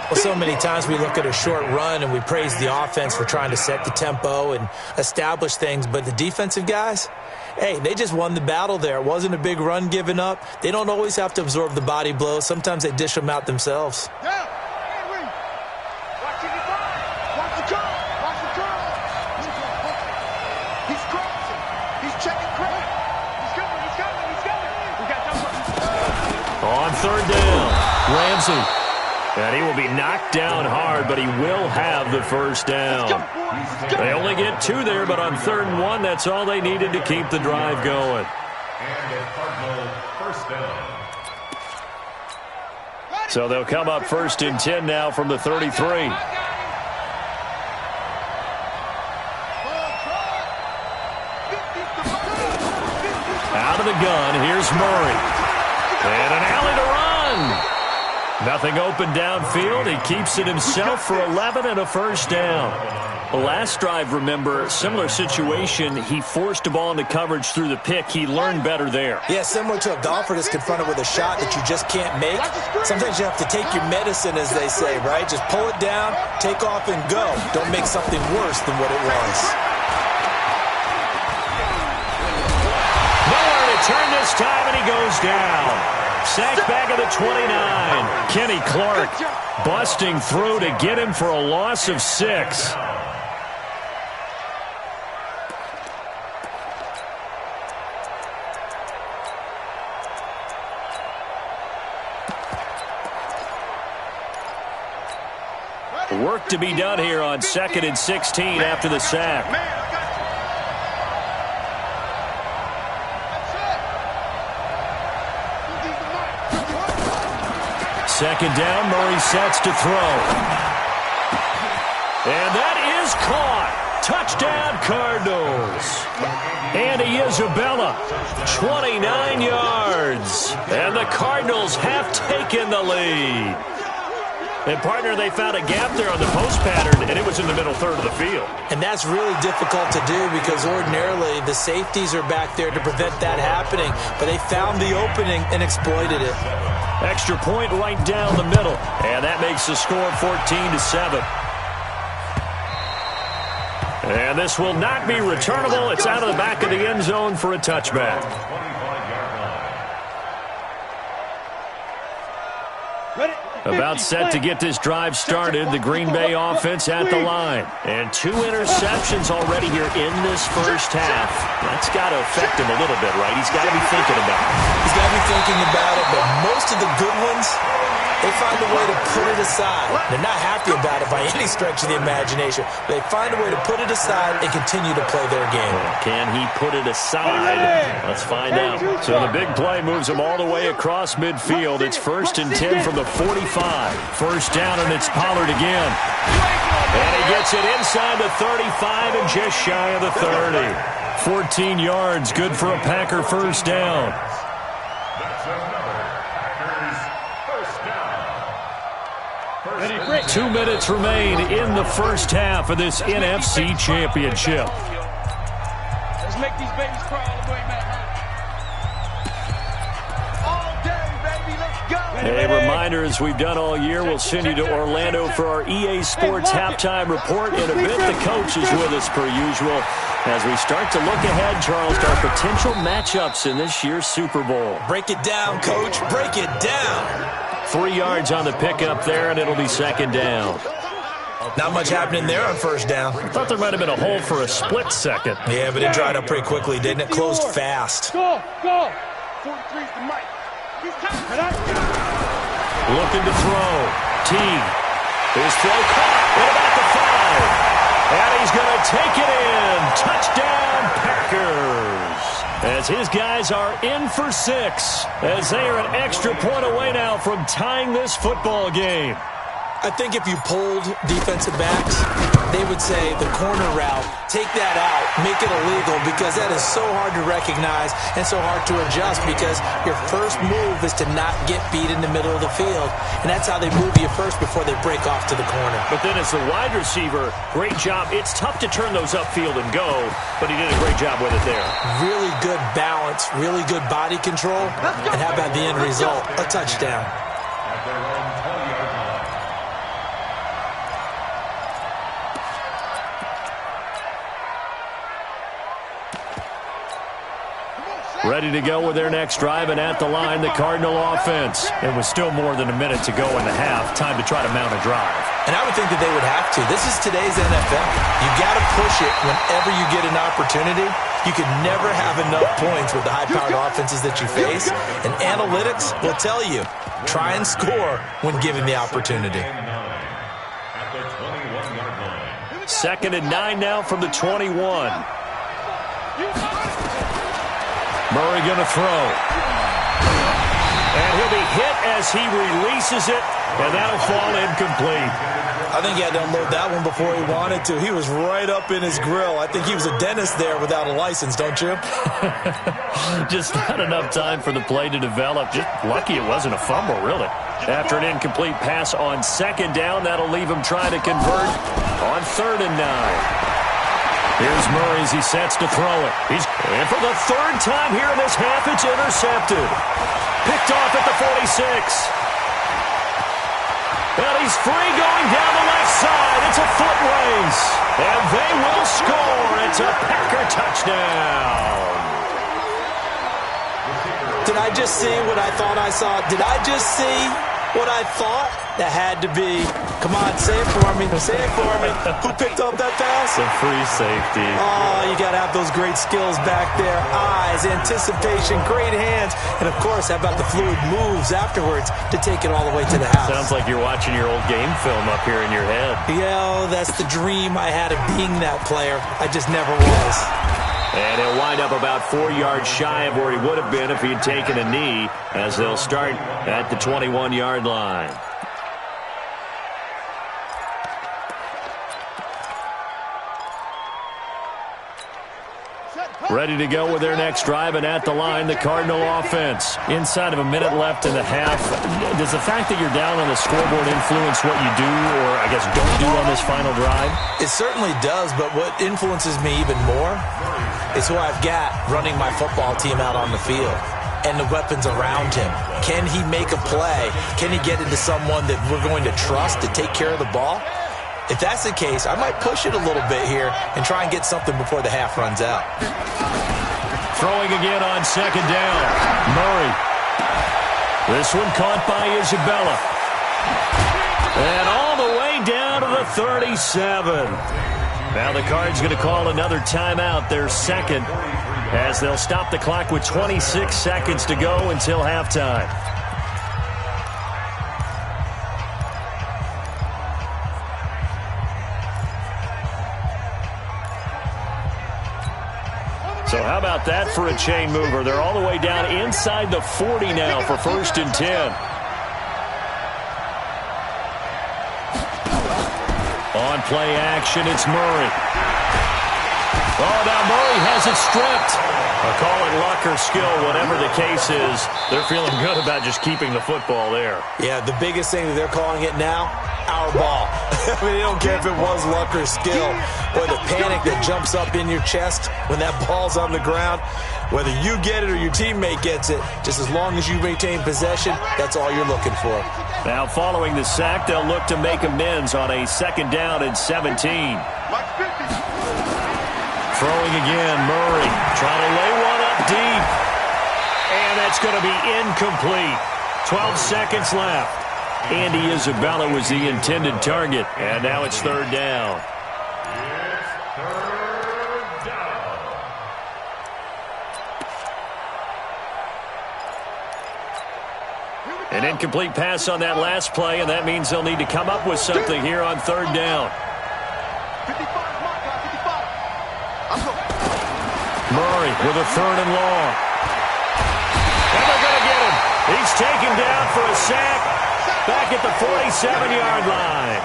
Well, so many times we look at a short run and we praise the offense for trying to set the tempo and establish things, but the defensive guys, hey, they just won the battle there. It wasn't a big run given up. They don't always have to absorb the body blows. Sometimes they dish them out themselves. Watch it, watch the curl. Watch the curl. He's crossing. He's checking crack. He's coming. He's coming. He's coming. We got that one. On 3rd down, Ramsey. And he will be knocked down hard, but he will have the 1st down. They only get 2 there, but on 3rd and 1, that's all they needed to keep the drive going. And a Cardinal 1st down. So they'll come up 1st and 10 now from the 33. Out of the gun, here's Murray. And an alley to run. Nothing open downfield. He keeps it himself for 11 and a 1st down. The last drive, remember, similar situation. He forced a ball into coverage through the pick. He learned better there. Yeah, similar to a golfer that's confronted with a shot that you just can't make. Sometimes you have to take your medicine, as they say, right? Just pull it down, take off, and go. Don't make something worse than what it was. Nowhere to turn this time, and he goes down. Sacked back at the 29. Kenny Clark busting through to get him for a loss of 6. Work to be done here on 2nd and 16 after the sack. 2nd down, Murray sets to throw. And that is caught. Touchdown, Cardinals. Andy Isabella, 29 yards. And the Cardinals have taken the lead. And, partner, they found a gap there on the post pattern, and it was in the middle third of the field. And that's really difficult to do because ordinarily the safeties are back there to prevent that happening. But they found the opening and exploited it. Extra point right down the middle. And that makes the score 14-7. And this will not be returnable. It's out of the back of the end zone for a touchback. About set to get this drive started. The Green Bay offense at the line. And 2 interceptions already here in this first half. That's got to affect him a little bit, right? He's got to be thinking about it. He's got to be thinking about it, but most of the good ones, they find a way to put it aside. They're not happy about it by any stretch of the imagination. They find a way to put it aside and continue to play their game. Can he put it aside? Let's find out. So the big play moves him all the way across midfield. It's 1st and 10 from the 45. 1st down, and it's Pollard again. And he gets it inside the 35 and just shy of the 30. 14 yards, good for a Packer 1st down. That's another Packers 1st down. 2 minutes remain in the first half of this NFC Championship. Let's make these babies cry all the way back home. All day, baby, let's go. A reminder reminder, as we've done all year, we'll send you to Orlando for our EA Sports halftime report. In a bit, the coach is with us per usual as we start to look ahead, Charles, to our potential matchups in this year's Super Bowl. Break it down, Coach. Break it down. 3 yards on the pickup there, and it'll be second down. Not much happening there on first down. I thought there might have been a hole for a split second. Yeah, but it dried up pretty quickly, didn't it? Closed fast. Go! 43's the mic. Looking to throw. Teague. His throw caught at about the 5. And he's going to take it in. Touchdown, Packers. As his guys are in for 6. As they are an extra point away now from tying this football game. I think if you polled defensive backs, they would say the corner route, take that out, make it illegal, because that is so hard to recognize and so hard to adjust, because your first move is to not get beat in the middle of the field. And that's how they move you first before they break off to the corner. But then as the wide receiver, great job. It's tough to turn those upfield and go, but he did a great job with it there. Really good balance, really good body control, and how about the end result? A touchdown. At their own 20-yard line. Ready to go with their next drive, and at the line, the Cardinal offense. It was still more than a minute to go in the half. Time to try to mount a drive. And I would think that they would have to. This is today's NFL. You got to push it whenever you get an opportunity. You can never have enough points with the high-powered offenses that you face. And analytics will tell you, try and score when given the opportunity. At the 21-yard line. 2nd and 9 now from the 21. Murray going to throw. And he'll be hit as he releases it, and that'll fall incomplete. I think he had to unload that one before he wanted to. He was right up in his grill. I think he was a dentist there without a license, don't you? Just not enough time for the play to develop. Just lucky it wasn't a fumble, really. After an incomplete pass on 2nd down, that'll leave him trying to convert on 3rd and 9. Here's Murray as he sets to throw it. And for the 3rd time here in this half, it's intercepted. Picked off at the 46. And he's free going down the left side. It's a foot race. And they will score. It's a Packer touchdown. Did I just see what I thought I saw? Did I just see what I thought? That had to be. Come on, say it for me. Say it for me. Who picked up that pass? A free safety. Oh, you got to have those great skills back there. Eyes, anticipation, great hands. And, of course, how about the fluid moves afterwards to take it all the way to the house? Sounds like you're watching your old game film up here in your head. Yeah, that's the dream I had of being that player. I just never was. And he'll wind up about 4 yards shy of where he would have been if he'd taken a knee, as they'll start at the 21-yard line. Ready to go with their next drive, and at the line, the Cardinal offense. Inside of a minute left in the half. Does the fact that you're down on the scoreboard influence what you do, or I guess don't do on this final drive? It certainly does, but what influences me even more is who I've got running my football team out on the field and the weapons around him. Can he make a play? Can he get into someone that we're going to trust to take care of the ball? If that's the case, I might push it a little bit here and try and get something before the half runs out. Throwing again on 2nd down. Murray. This one caught by Isabella. And all the way down to the 37. Now the Cards going to call another timeout, their 2nd, as they'll stop the clock with 26 seconds to go until halftime. So how about that for a chain mover? They're all the way down inside the 40 now for 1st and 10. On play action, it's Murray. Oh, now Murray has it stripped. I'll call it luck or skill, whatever the case is. They're feeling good about just keeping the football there. Yeah, the biggest thing that they're calling it now, our ball. I mean, they don't care if it was luck or skill. Boy, the panic that jumps up in your chest when that ball's on the ground, whether you get it or your teammate gets it, just as long as you maintain possession, that's all you're looking for. Now, following the sack, they'll look to make amends on a 2nd down and 17. Throwing again, Murray trying to lay one up deep. And that's going to be incomplete. 12 seconds left. Andy Isabella was the intended target. And now it's 3rd down. It's 3rd down. An incomplete pass on that last play, and that means they'll need to come up with something here on 3rd down. Murray with a 3rd and long. And they're going to get him. He's taken down for a sack back at the 47-yard line.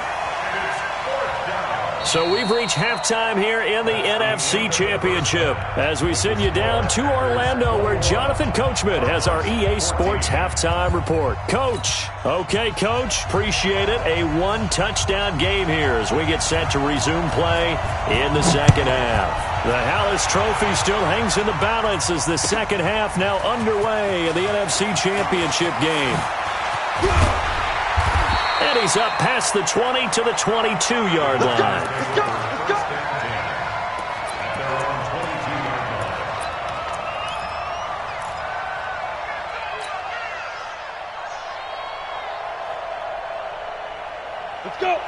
So we've reached halftime here in the NFC Championship as we send you down to Orlando where Jonathan Coachman has our EA Sports Halftime Report. Coach. Okay, Coach. Appreciate it. A 1-touchdown game here as we get set to resume play in the 2nd half. The Hallis Trophy still hangs in the balance as the 2nd half now underway in the NFC Championship game. And he's up past the 20 to the 22-yard line.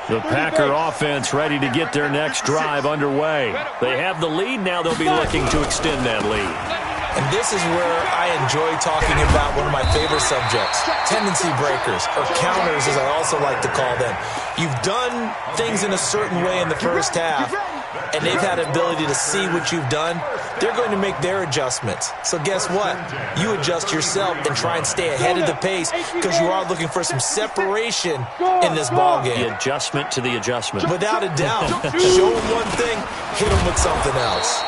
The Packer offense ready to get their next drive underway. They have the lead. Now they'll be looking to extend that lead. And this is where I enjoy talking about one of my favorite subjects, tendency breakers, or counters as I also like to call them. You've done things in a certain way in the first half, and they've had the ability to see what you've done. They're going to make their adjustments. So guess what? You adjust yourself and try and stay ahead of the pace because you are looking for some separation in this ballgame. The adjustment to the adjustment. Without a doubt. Show him one thing, hit him with something else.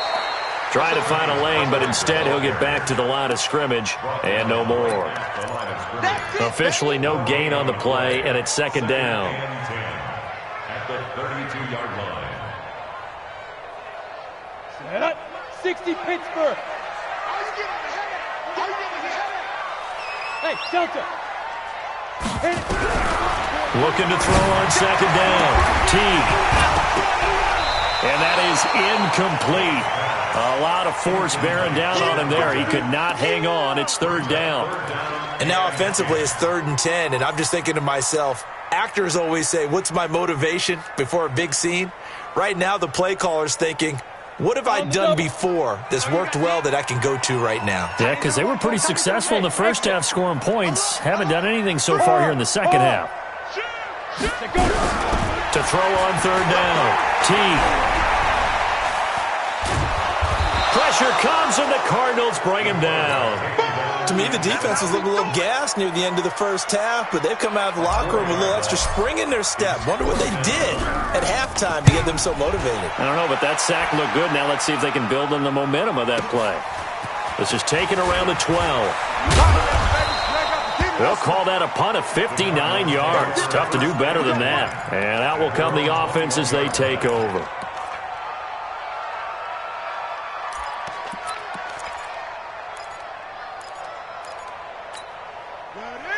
Try to find a lane, but instead he'll get back to the line of scrimmage and no more. Officially no gain on the play, and it's 2nd down. At the 32-yard line. Set up. 60 Pittsburgh. Hey, Delta. Looking to throw on 2nd down. Teague. And that is incomplete. A lot of force bearing down on him there. He could not hang on. It's 3rd down. And now offensively it's 3rd and 10, and I'm just thinking to myself, actors always say, what's my motivation before a big scene? Right now the play caller's thinking, what have I done before that's worked well that I can go to right now? Yeah, because they were pretty successful in the first half scoring points. Haven't done anything so far here in the 2nd half. To throw on 3rd down. Teague. Pressure comes, and the Cardinals bring him down. To me, the defense was looking a little gassed near the end of the first half, but they've come out of the locker room with a little extra spring in their step. Wonder what they did at halftime to get them so motivated. I don't know, but that sack looked good. Now let's see if they can build on the momentum of that play. This is taken around the 12. They'll call that a punt of 59 yards. Tough to do better than that. And out will come the offense as they take over.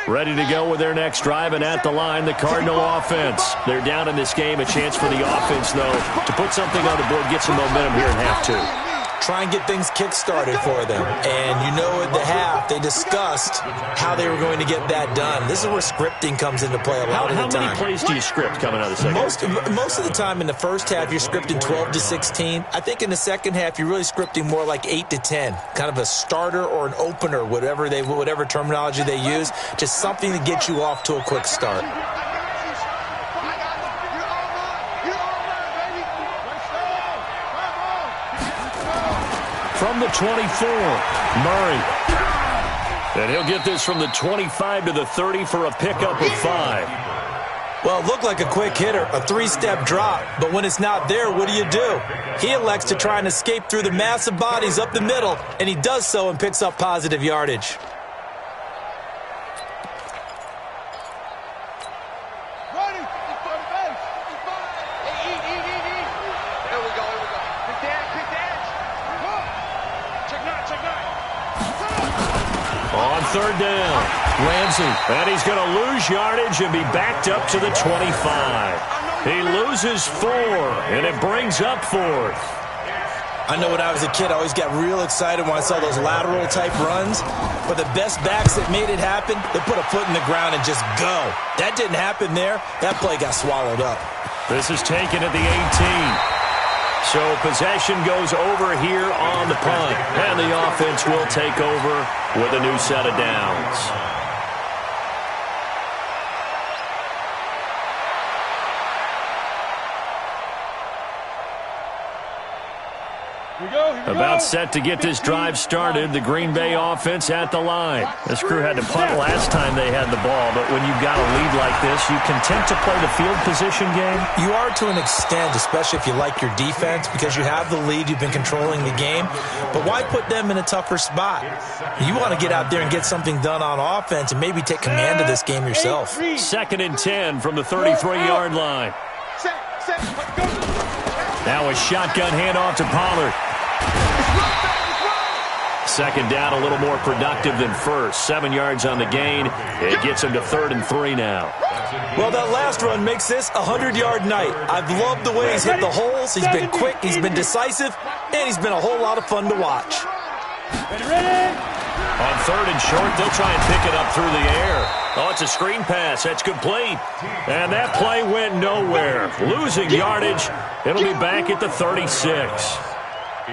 Ready to go with their next drive, and at the line, the Cardinal offense. They're down in this game. A chance for the offense, though, to put something on the board, get some momentum here in half 2. Try and get things kick-started for them. And you know at the half, they discussed how they were going to get that done. This is where scripting comes into play a lot of the time. How many plays do you script coming out of the second half? Most of the time in the first half, you're scripting 12 to 16. I think in the second half, you're really scripting more like 8 to 10. Kind of a starter or an opener, whatever terminology they use. Just something to get you off to a quick start. From the 24, Murray. And he'll get this from the 25 to the 30 for a pickup of 5. Well, it looked like a quick hitter, a three-step drop, but when it's not there, what do? He elects to try and escape through the massive bodies up the middle, and he does so and picks up positive yardage. On third down, Ramsey, and he's going to lose yardage and be backed up to the 25. He loses 4, and it brings up 4th. I know when I was a kid, I always got real excited when I saw those lateral-type runs. But the best backs that made it happen, they put a foot in the ground and just go. That didn't happen there. That play got swallowed up. This is taken at the 18. So possession goes over here on the punt, and the offense will take over with a new set of downs. About set to get this drive started, the Green Bay offense at the line. This crew had to punt last time they had the ball, but when you've got a lead like this, you content to play the field position game? You are to an extent, especially if you like your defense, because you have the lead, you've been controlling the game. But why put them in a tougher spot? You want to get out there and get something done on offense and maybe take command of this game yourself. 2nd and 10 from the 33-yard line. Now a shotgun handoff to Pollard. 2nd down, a little more productive than first. 7 yards on the gain. It gets him to 3rd and 3 now. Well, that last run makes this a 100-yard night. I've loved the way he's hit the holes. He's been quick, he's been decisive, and he's been a whole lot of fun to watch. On 3rd and short, they'll try and pick it up through the air. Oh, it's a screen pass. That's complete. And that play went nowhere. Losing yardage. It'll be back at the 36.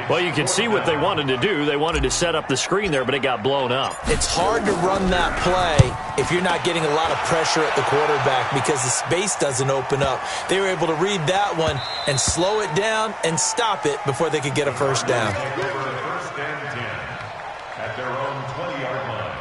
Well, you can see what they wanted to do. They wanted to set up the screen there, but it got blown up. It's hard to run that play if you're not getting a lot of pressure at the quarterback because the space doesn't open up. They were able to read that one and slow it down and stop it before they could get a first down. First and 10 at their own 20-yard line.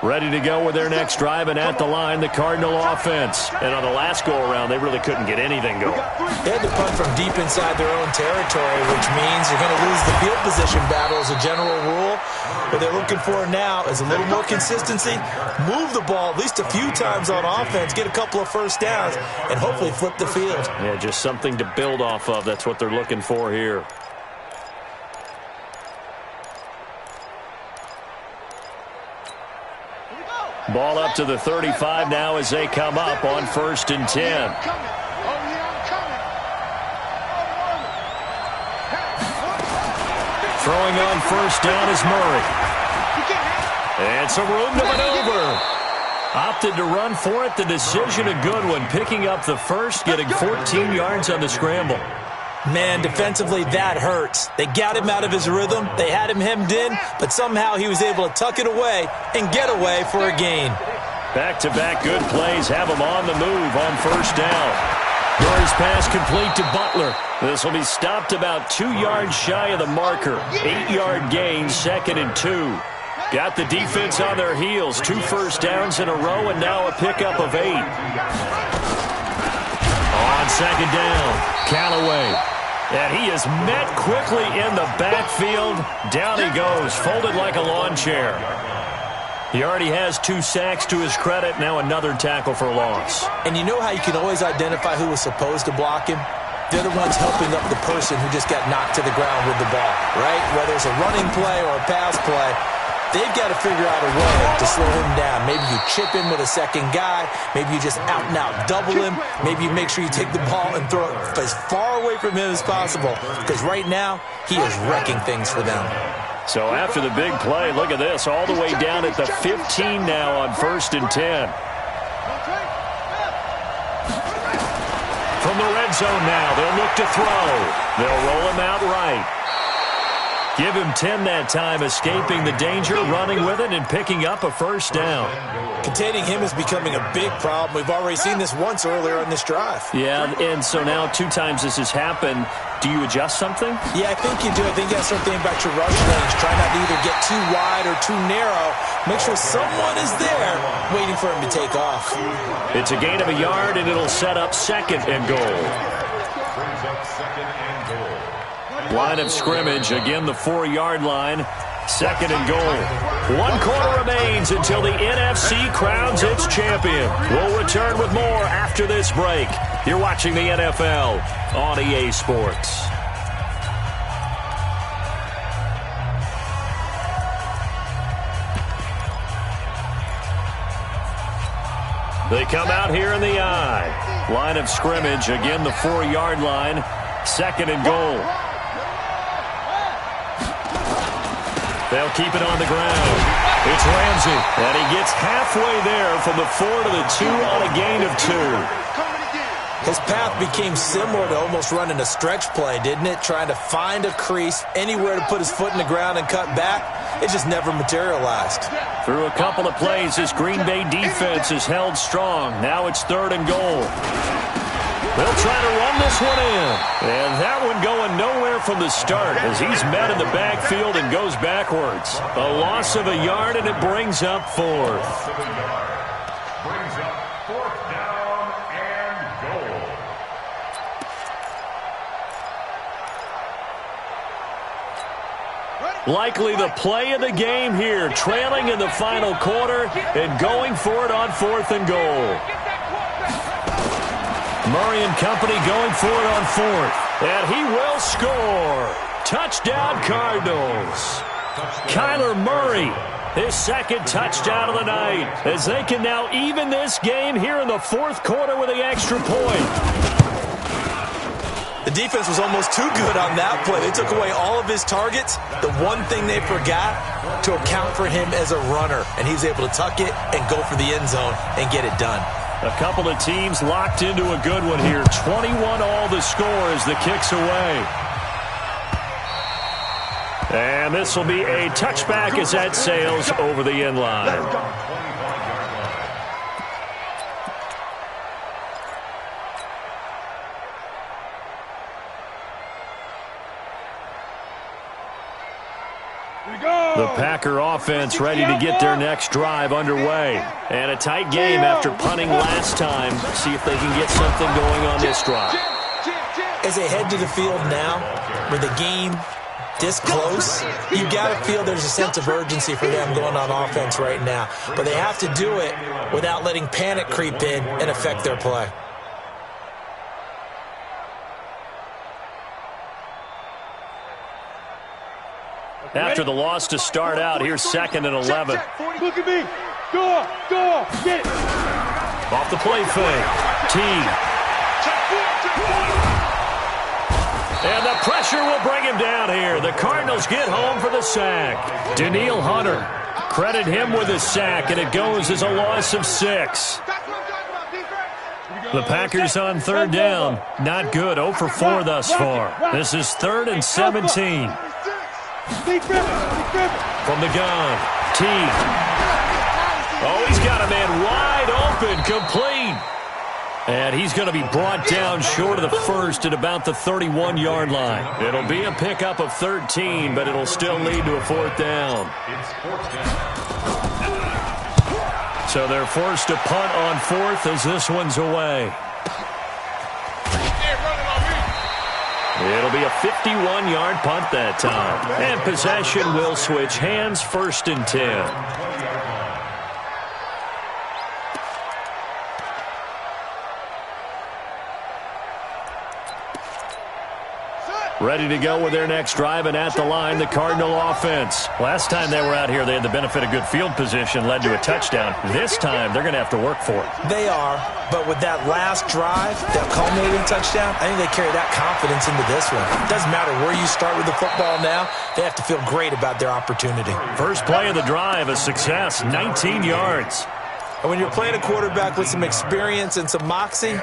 Ready to go with their next drive, and at the line, the Cardinal offense. And on the last go-around, they really couldn't get anything going. They had to punt from deep inside their own territory, which means you're going to lose the field position battle as a general rule. What they're looking for now is a little more consistency, move the ball at least a few times on offense, get a couple of first downs, and hopefully flip the field. Yeah, just something to build off of. That's what they're looking for here. Ball up to the 35 now as they come up on 1st and 10. Throwing on 1st down is Murray. And some room to maneuver. Opted to run for it. The decision a good one. Picking up the first, getting 14 yards on the scramble. Man, defensively, that hurts. They got him out of his rhythm. They had him hemmed in, but somehow he was able to tuck it away and get away for a gain. Back-to-back good plays have him on the move on 1st down. Murray's pass complete to Butler. This will be stopped about 2 yards shy of the marker. 8-yard gain, 2nd and 2. Got the defense on their heels. 2 first downs in a row, and now a pickup of 8. On 2nd down, Callaway. And he is met quickly in the backfield. Down he goes, folded like a lawn chair. He already has 2 sacks to his credit. Now another tackle for loss. And you know how you can always identify who was supposed to block him? They're the ones helping up the person who just got knocked to the ground with the ball, right? Whether it's a running play or a pass play, they've got to figure out a way to slow him down. Maybe you chip him with a second guy. Maybe you just out-and-out double him. Maybe you make sure you take the ball and throw it as far away from him as possible. Because right now, he is wrecking things for them. So after the big play, look at this. All the way down at the 15 now on 1st and 10. From the red zone now, they'll look to throw. They'll roll him out right. Give him 10 that time, escaping the danger, running with it, and picking up a first down. Containing him is becoming a big problem. We've already seen this once earlier on this drive. Yeah, and so now 2 times this has happened. Do you adjust something? Yeah, I think you do. I think you got to start thinking about your rush lanes. Try not to either get too wide or too narrow. Make sure someone is there waiting for him to take off. It's a gain of a yard, and it'll set up 2nd and goal. Brings up 2nd and goal. Line of scrimmage, again the 4-yard line. 2nd and goal. 1 quarter remains until the NFC crowns its champion. We'll return with more after this break. You're watching the NFL on EA Sports. They come out here in the eye. Line of scrimmage, again the 4-yard line. 2nd and goal. They'll keep it on the ground. It's Ramsey, and he gets halfway there from the 4 to the 2 on a gain of 2. His path became similar to almost running a stretch play, didn't it? Trying to find a crease, anywhere to put his foot in the ground and cut back. It just never materialized. Through a couple of plays, this Green Bay defense is held strong. Now it's 3rd and goal. They'll try to run this one in. And that one going nowhere from the start as he's met in the backfield and goes backwards. A loss of a yard, and it brings up 4th. Brings up 4th down and goal. Likely the play of the game here, trailing in the final quarter and going for it on 4th and goal. Murray and company going for it on 4th. And he will score. Touchdown, Cardinals. Kyler Murray, his 2nd touchdown of the night, as they can now even this game here in the 4th quarter with the extra point. The defense was almost too good on that play. They took away all of his targets. The one thing they forgot, to account for him as a runner. And he's able to tuck it and go for the end zone and get it done. A couple of teams locked into a good one here. 21 all the score as the kick's away. And this will be a touchback as that sails over the end line. The Packer offense ready to get their next drive underway. And a tight game after punting last time. See if they can get something going on this drive. As they head to the field now, with the game this close, you got to feel there's a sense of urgency for them going on offense right now. But they have to do it without letting panic creep in and affect their play. After the loss to start out, here's 2nd and 11. Look at me. Go, get it. Off the play fake. Teague. And the pressure will bring him down here. The Cardinals get home for the sack. Danielle Hunter. Credit him with a sack, and it goes as a loss of 6. The Packers on 3rd down. Not good. 0 for 4 thus far. This is 3rd and 17. From the gun, Teague. Oh, he's got a man wide open, complete. And he's going to be brought down short of the 1st at about the 31-yard line. It'll be a pickup of 13, but it'll still lead to a 4th down. It's 4th down. So they're forced to punt on 4th as this one's away. It'll be a 51-yard punt that time. And possession will switch hands, 1st and 10. Ready to go with their next drive, and at the line, the Cardinal offense. Last time they were out here, they had the benefit of good field position, led to a touchdown. This time, they're going to have to work for it. They are, but with that last drive, that culminating touchdown, I think they carry that confidence into this one. It doesn't matter where you start with the football now, they have to feel great about their opportunity. First play of the drive, a success, 19 yards. And when you're playing a quarterback with some experience and some moxie,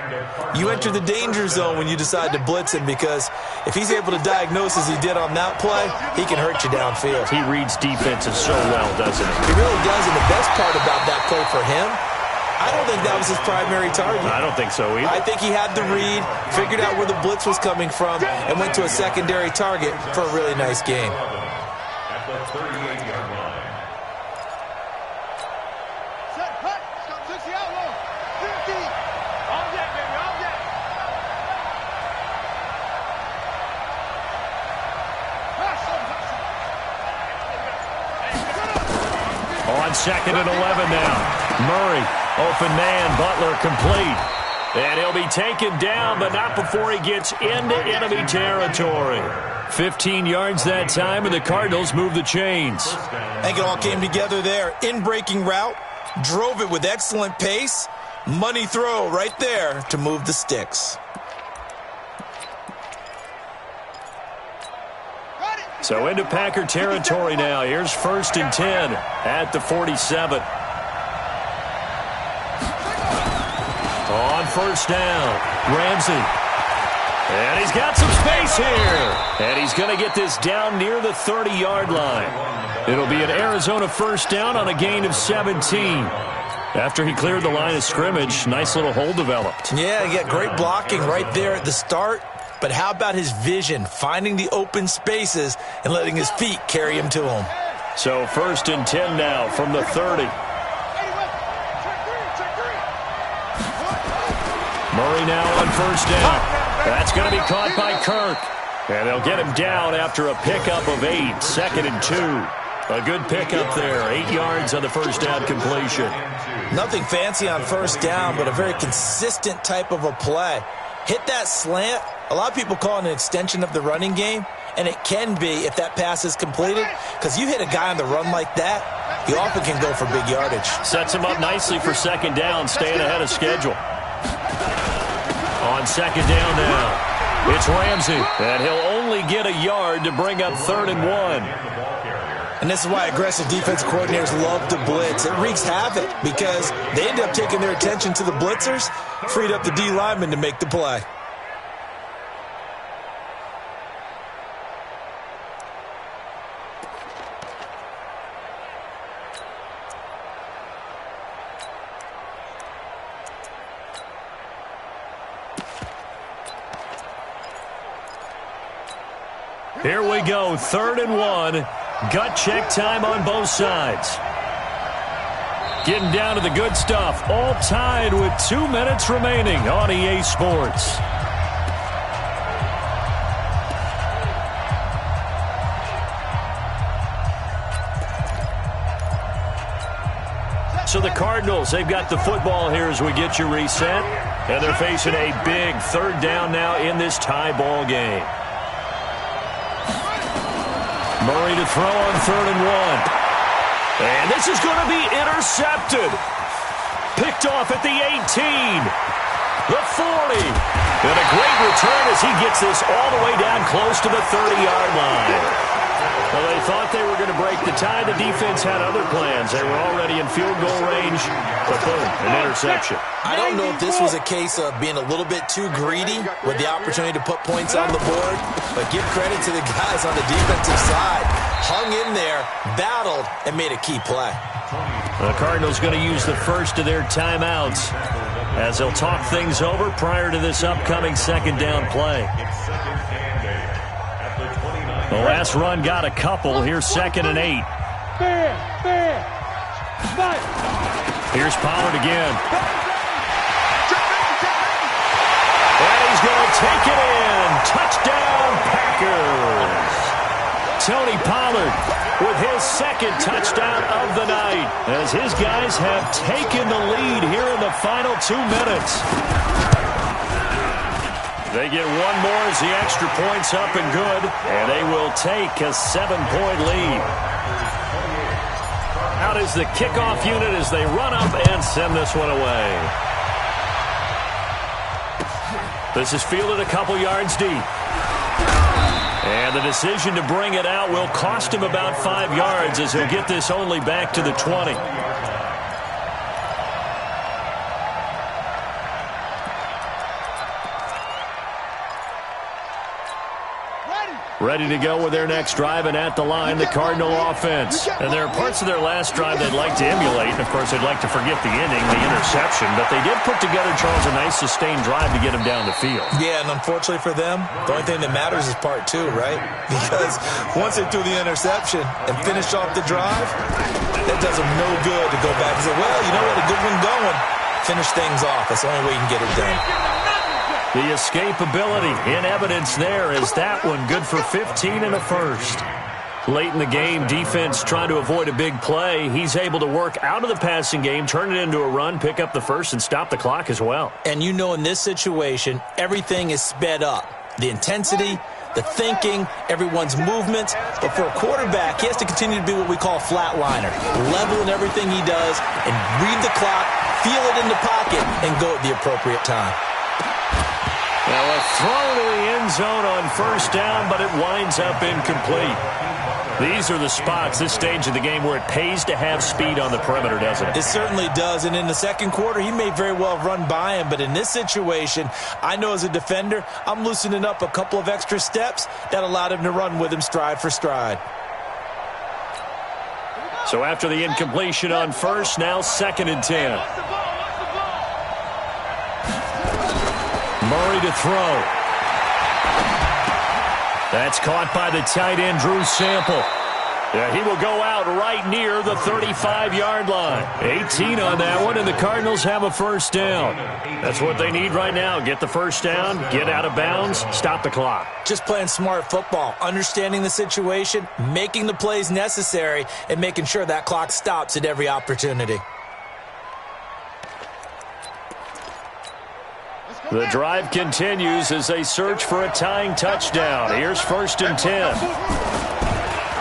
you enter the danger zone when you decide to blitz him, because if he's able to diagnose as he did on that play, he can hurt you downfield. He reads defenses so well, doesn't he? He really does, and the best part about that play for him, I don't think that was his primary target. I don't think so either. I think he had the read, figured out where the blitz was coming from, and went to a secondary target for a really nice game. At the 38-yard line. Set, cut, stop, 60 outlaw, 50. All that, baby, all that. On 2nd and 11 now. Murray, open man, Butler complete. And he'll be taken down, but not before he gets into enemy territory. 15 yards that time, and the Cardinals move the chains. I think it all came together there. In-breaking route, drove it with excellent pace. Money throw right there to move the sticks. So into Packer territory now. Here's 1st and 10 at the 47. On 1st down, Ramsey. And he's got some space here. And he's going to get this down near the 30-yard line. It'll be an Arizona 1st down on a gain of 17. After he cleared the line of scrimmage, nice little hole developed. Yeah, great blocking right there at the start. But how about his vision, finding the open spaces and letting his feet carry him to him? So 1st and 10 now from the 30. Murray now on 1st down. That's going to be caught by Kirk. And they'll get him down after a pickup of 8. 2nd and 2. A good pickup there. 8 yards on the 1st down completion. Nothing fancy on 1st down, but a very consistent type of a play. Hit that slant. A lot of people call it an extension of the running game, and it can be if that pass is completed, because you hit a guy on the run like that, he often can go for big yardage. Sets him up nicely for 2nd down, staying ahead of schedule. On 2nd down now, it's Ramsey, and he'll only get a yard to bring up 3rd and 1. And this is why aggressive defense coordinators love to blitz. It wreaks havoc because they end up taking their attention to the blitzers, freed up the D lineman to make the play. Here we go, 3rd and 1. Gut check time on both sides. Getting down to the good stuff. All tied with 2 minutes remaining on EA Sports. So the Cardinals, they've got the football here as we get you reset. And they're facing a big 3rd down now in this tie ball game. Murray to throw on 3rd and 1. And this is going to be intercepted. Picked off at the 18. The 40. And a great return as he gets this all the way down close to the 30-yard line. Well, they thought they were going to break the tie. The defense had other plans. They were already in field goal range. But boom, an interception. I don't know if this was a case of being a little bit too greedy with the opportunity to put points on the board, but give credit to the guys on the defensive side. Hung in there, battled, and made a key play. The Cardinals going to use the first of their timeouts as they'll talk things over prior to this upcoming 2nd down play. The last run got a couple. Here's 2nd and 8. Here's Pollard again. And he's going to take it in. Touchdown, Packers. Tony Pollard with his 2nd touchdown of the night as his guys have taken the lead here in the final 2 minutes. They get one more as the extra point's up and good, and they will take a 7-point lead. Out is the kickoff unit as they run up and send this one away. This is fielded a couple yards deep. And the decision to bring it out will cost him about 5 yards as he'll get this only back to the 20. Ready to go with their next drive, and at the line, the Cardinal offense. And there are parts of their last drive they'd like to emulate. And, of course, they'd like to forget the inning, the interception. But they did put together, Charles, a nice sustained drive to get him down the field. Yeah, and unfortunately for them, the only thing that matters is part two, right? Because once they threw the interception and finished off the drive, that does them no good to go back and say, well, you know what, a good one going. Finish things off. That's the only way you can get it done. The escapability in evidence there is that one good for 15 and a first. Late in the game, defense trying to avoid a big play. He's able to work out of the passing game, turn it into a run, pick up the first, and stop the clock as well. And you know in this situation, everything is sped up. The intensity, the thinking, everyone's movements. But for a quarterback, he has to continue to be what we call a flatliner. Level in everything he does and read the clock, feel it in the pocket, and go at the appropriate time. Now a throw to the end zone on first down, but it winds up incomplete. These are the spots, this stage of the game, where it pays to have speed on the perimeter, doesn't it? It certainly does, and in the second quarter, he may very well run by him, but in this situation, I know as a defender, I'm loosening up a couple of extra steps that allowed him to run with him stride for stride. So after the incompletion on first, now 2nd and 10. Murray to throw. That's caught by the tight end, Drew Sample. Yeah, he will go out right near the 35-yard line. 18 on that one, and the Cardinals have a first down. That's what they need right now. Get the first down, get out of bounds, stop the clock. Just playing smart football, understanding the situation, making the plays necessary, and making sure that clock stops at every opportunity. The drive continues as they search for a tying touchdown. Here's 1st and 10.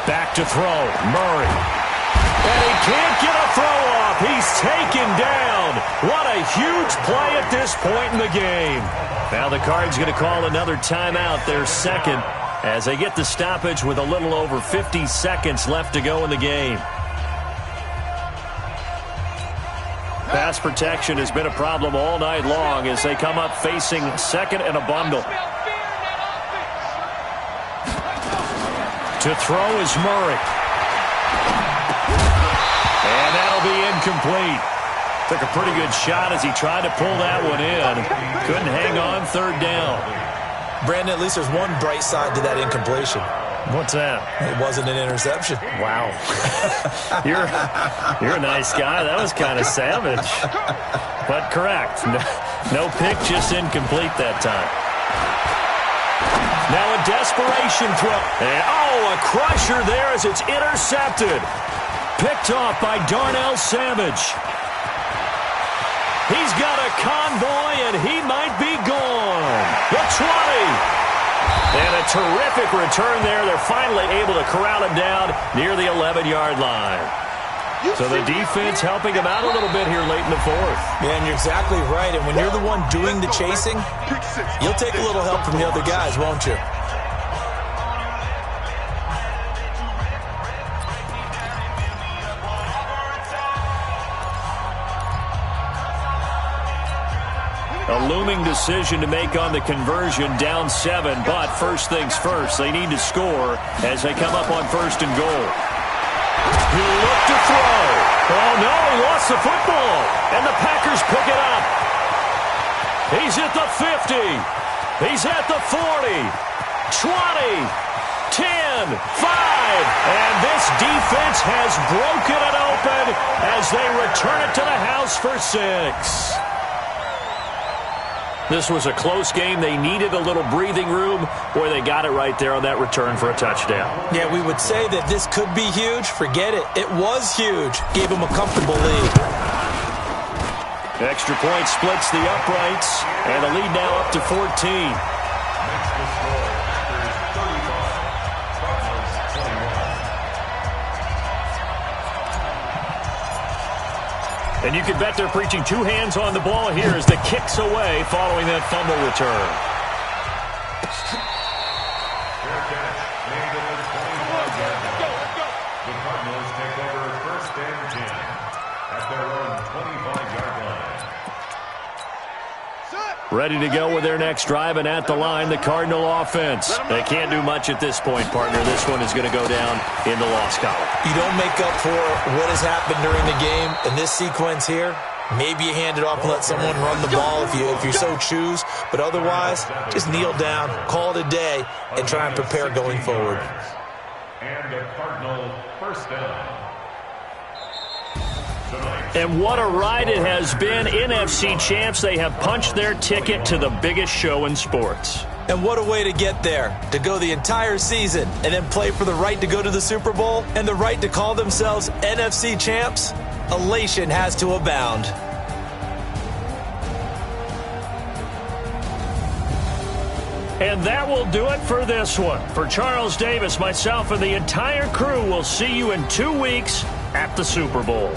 Back to throw, Murray. And he can't get a throw off. He's taken down. What a huge play at this point in the game. Now the Cards going to call another timeout, their second, as they get the stoppage with a little over 50 seconds left to go in the game. Pass protection has been a problem all night long as they come up facing second and a bundle. To throw is Murray. And that'll be incomplete. Took a pretty good shot as he tried to pull that one in. Couldn't hang on 3rd down. Brandon, at least there's one bright side to that incompletion. What's that? It wasn't an interception. Wow. You're a nice guy. That was kind of savage. But correct. No pick, just incomplete that time. Now a desperation throw. And, a crusher there as it's intercepted. Picked off by Darnell Savage. He's got a convoy, and he might be gone. The 20. And a terrific return there. They're finally able to corral him down near the 11-yard line. So the defense helping him out a little bit here late in the 4th. Yeah, and you're exactly right. And when you're the one doing the chasing, you'll take a little help from the other guys, won't you? A looming decision to make on the conversion, down 7, but first things first, they need to score as they come up on 1st and goal. He looked to throw. Oh, no, he lost the football, and the Packers pick it up. He's at the 50. He's at the 40, 20, 10, 5, and this defense has broken it open as they return it to the house for 6. This was a close game. They needed a little breathing room. Boy, they got it right there on that return for a touchdown. Yeah, we would say that this could be huge. Forget it. It was huge. Gave them a comfortable lead. Extra point splits the uprights, and the lead now up to 14. And you can bet they're preaching 2 hands on the ball here as the kick's away following that fumble return. Fair catch made at the 25-yard line. The Cardinals take over 1st and 10 at their own 25-yard line. Ready to go with their next drive, and at the line, the Cardinal offense. They can't do much at this point, partner. This one is going to go down in the loss column. You don't make up for what has happened during the game. In this sequence here, maybe you hand it off and let someone run the ball if you so choose. But otherwise, just kneel down, call it a day, and try and prepare going forward. And the Cardinal first down. And what a ride it has been. NFC champs, they have punched their ticket to the biggest show in sports. And what a way to get there, to go the entire season and then play for the right to go to the Super Bowl and the right to call themselves NFC champs. Elation has to abound. And that will do it for this one. For Charles Davis, myself, and the entire crew, we'll see you in 2 weeks at the Super Bowl.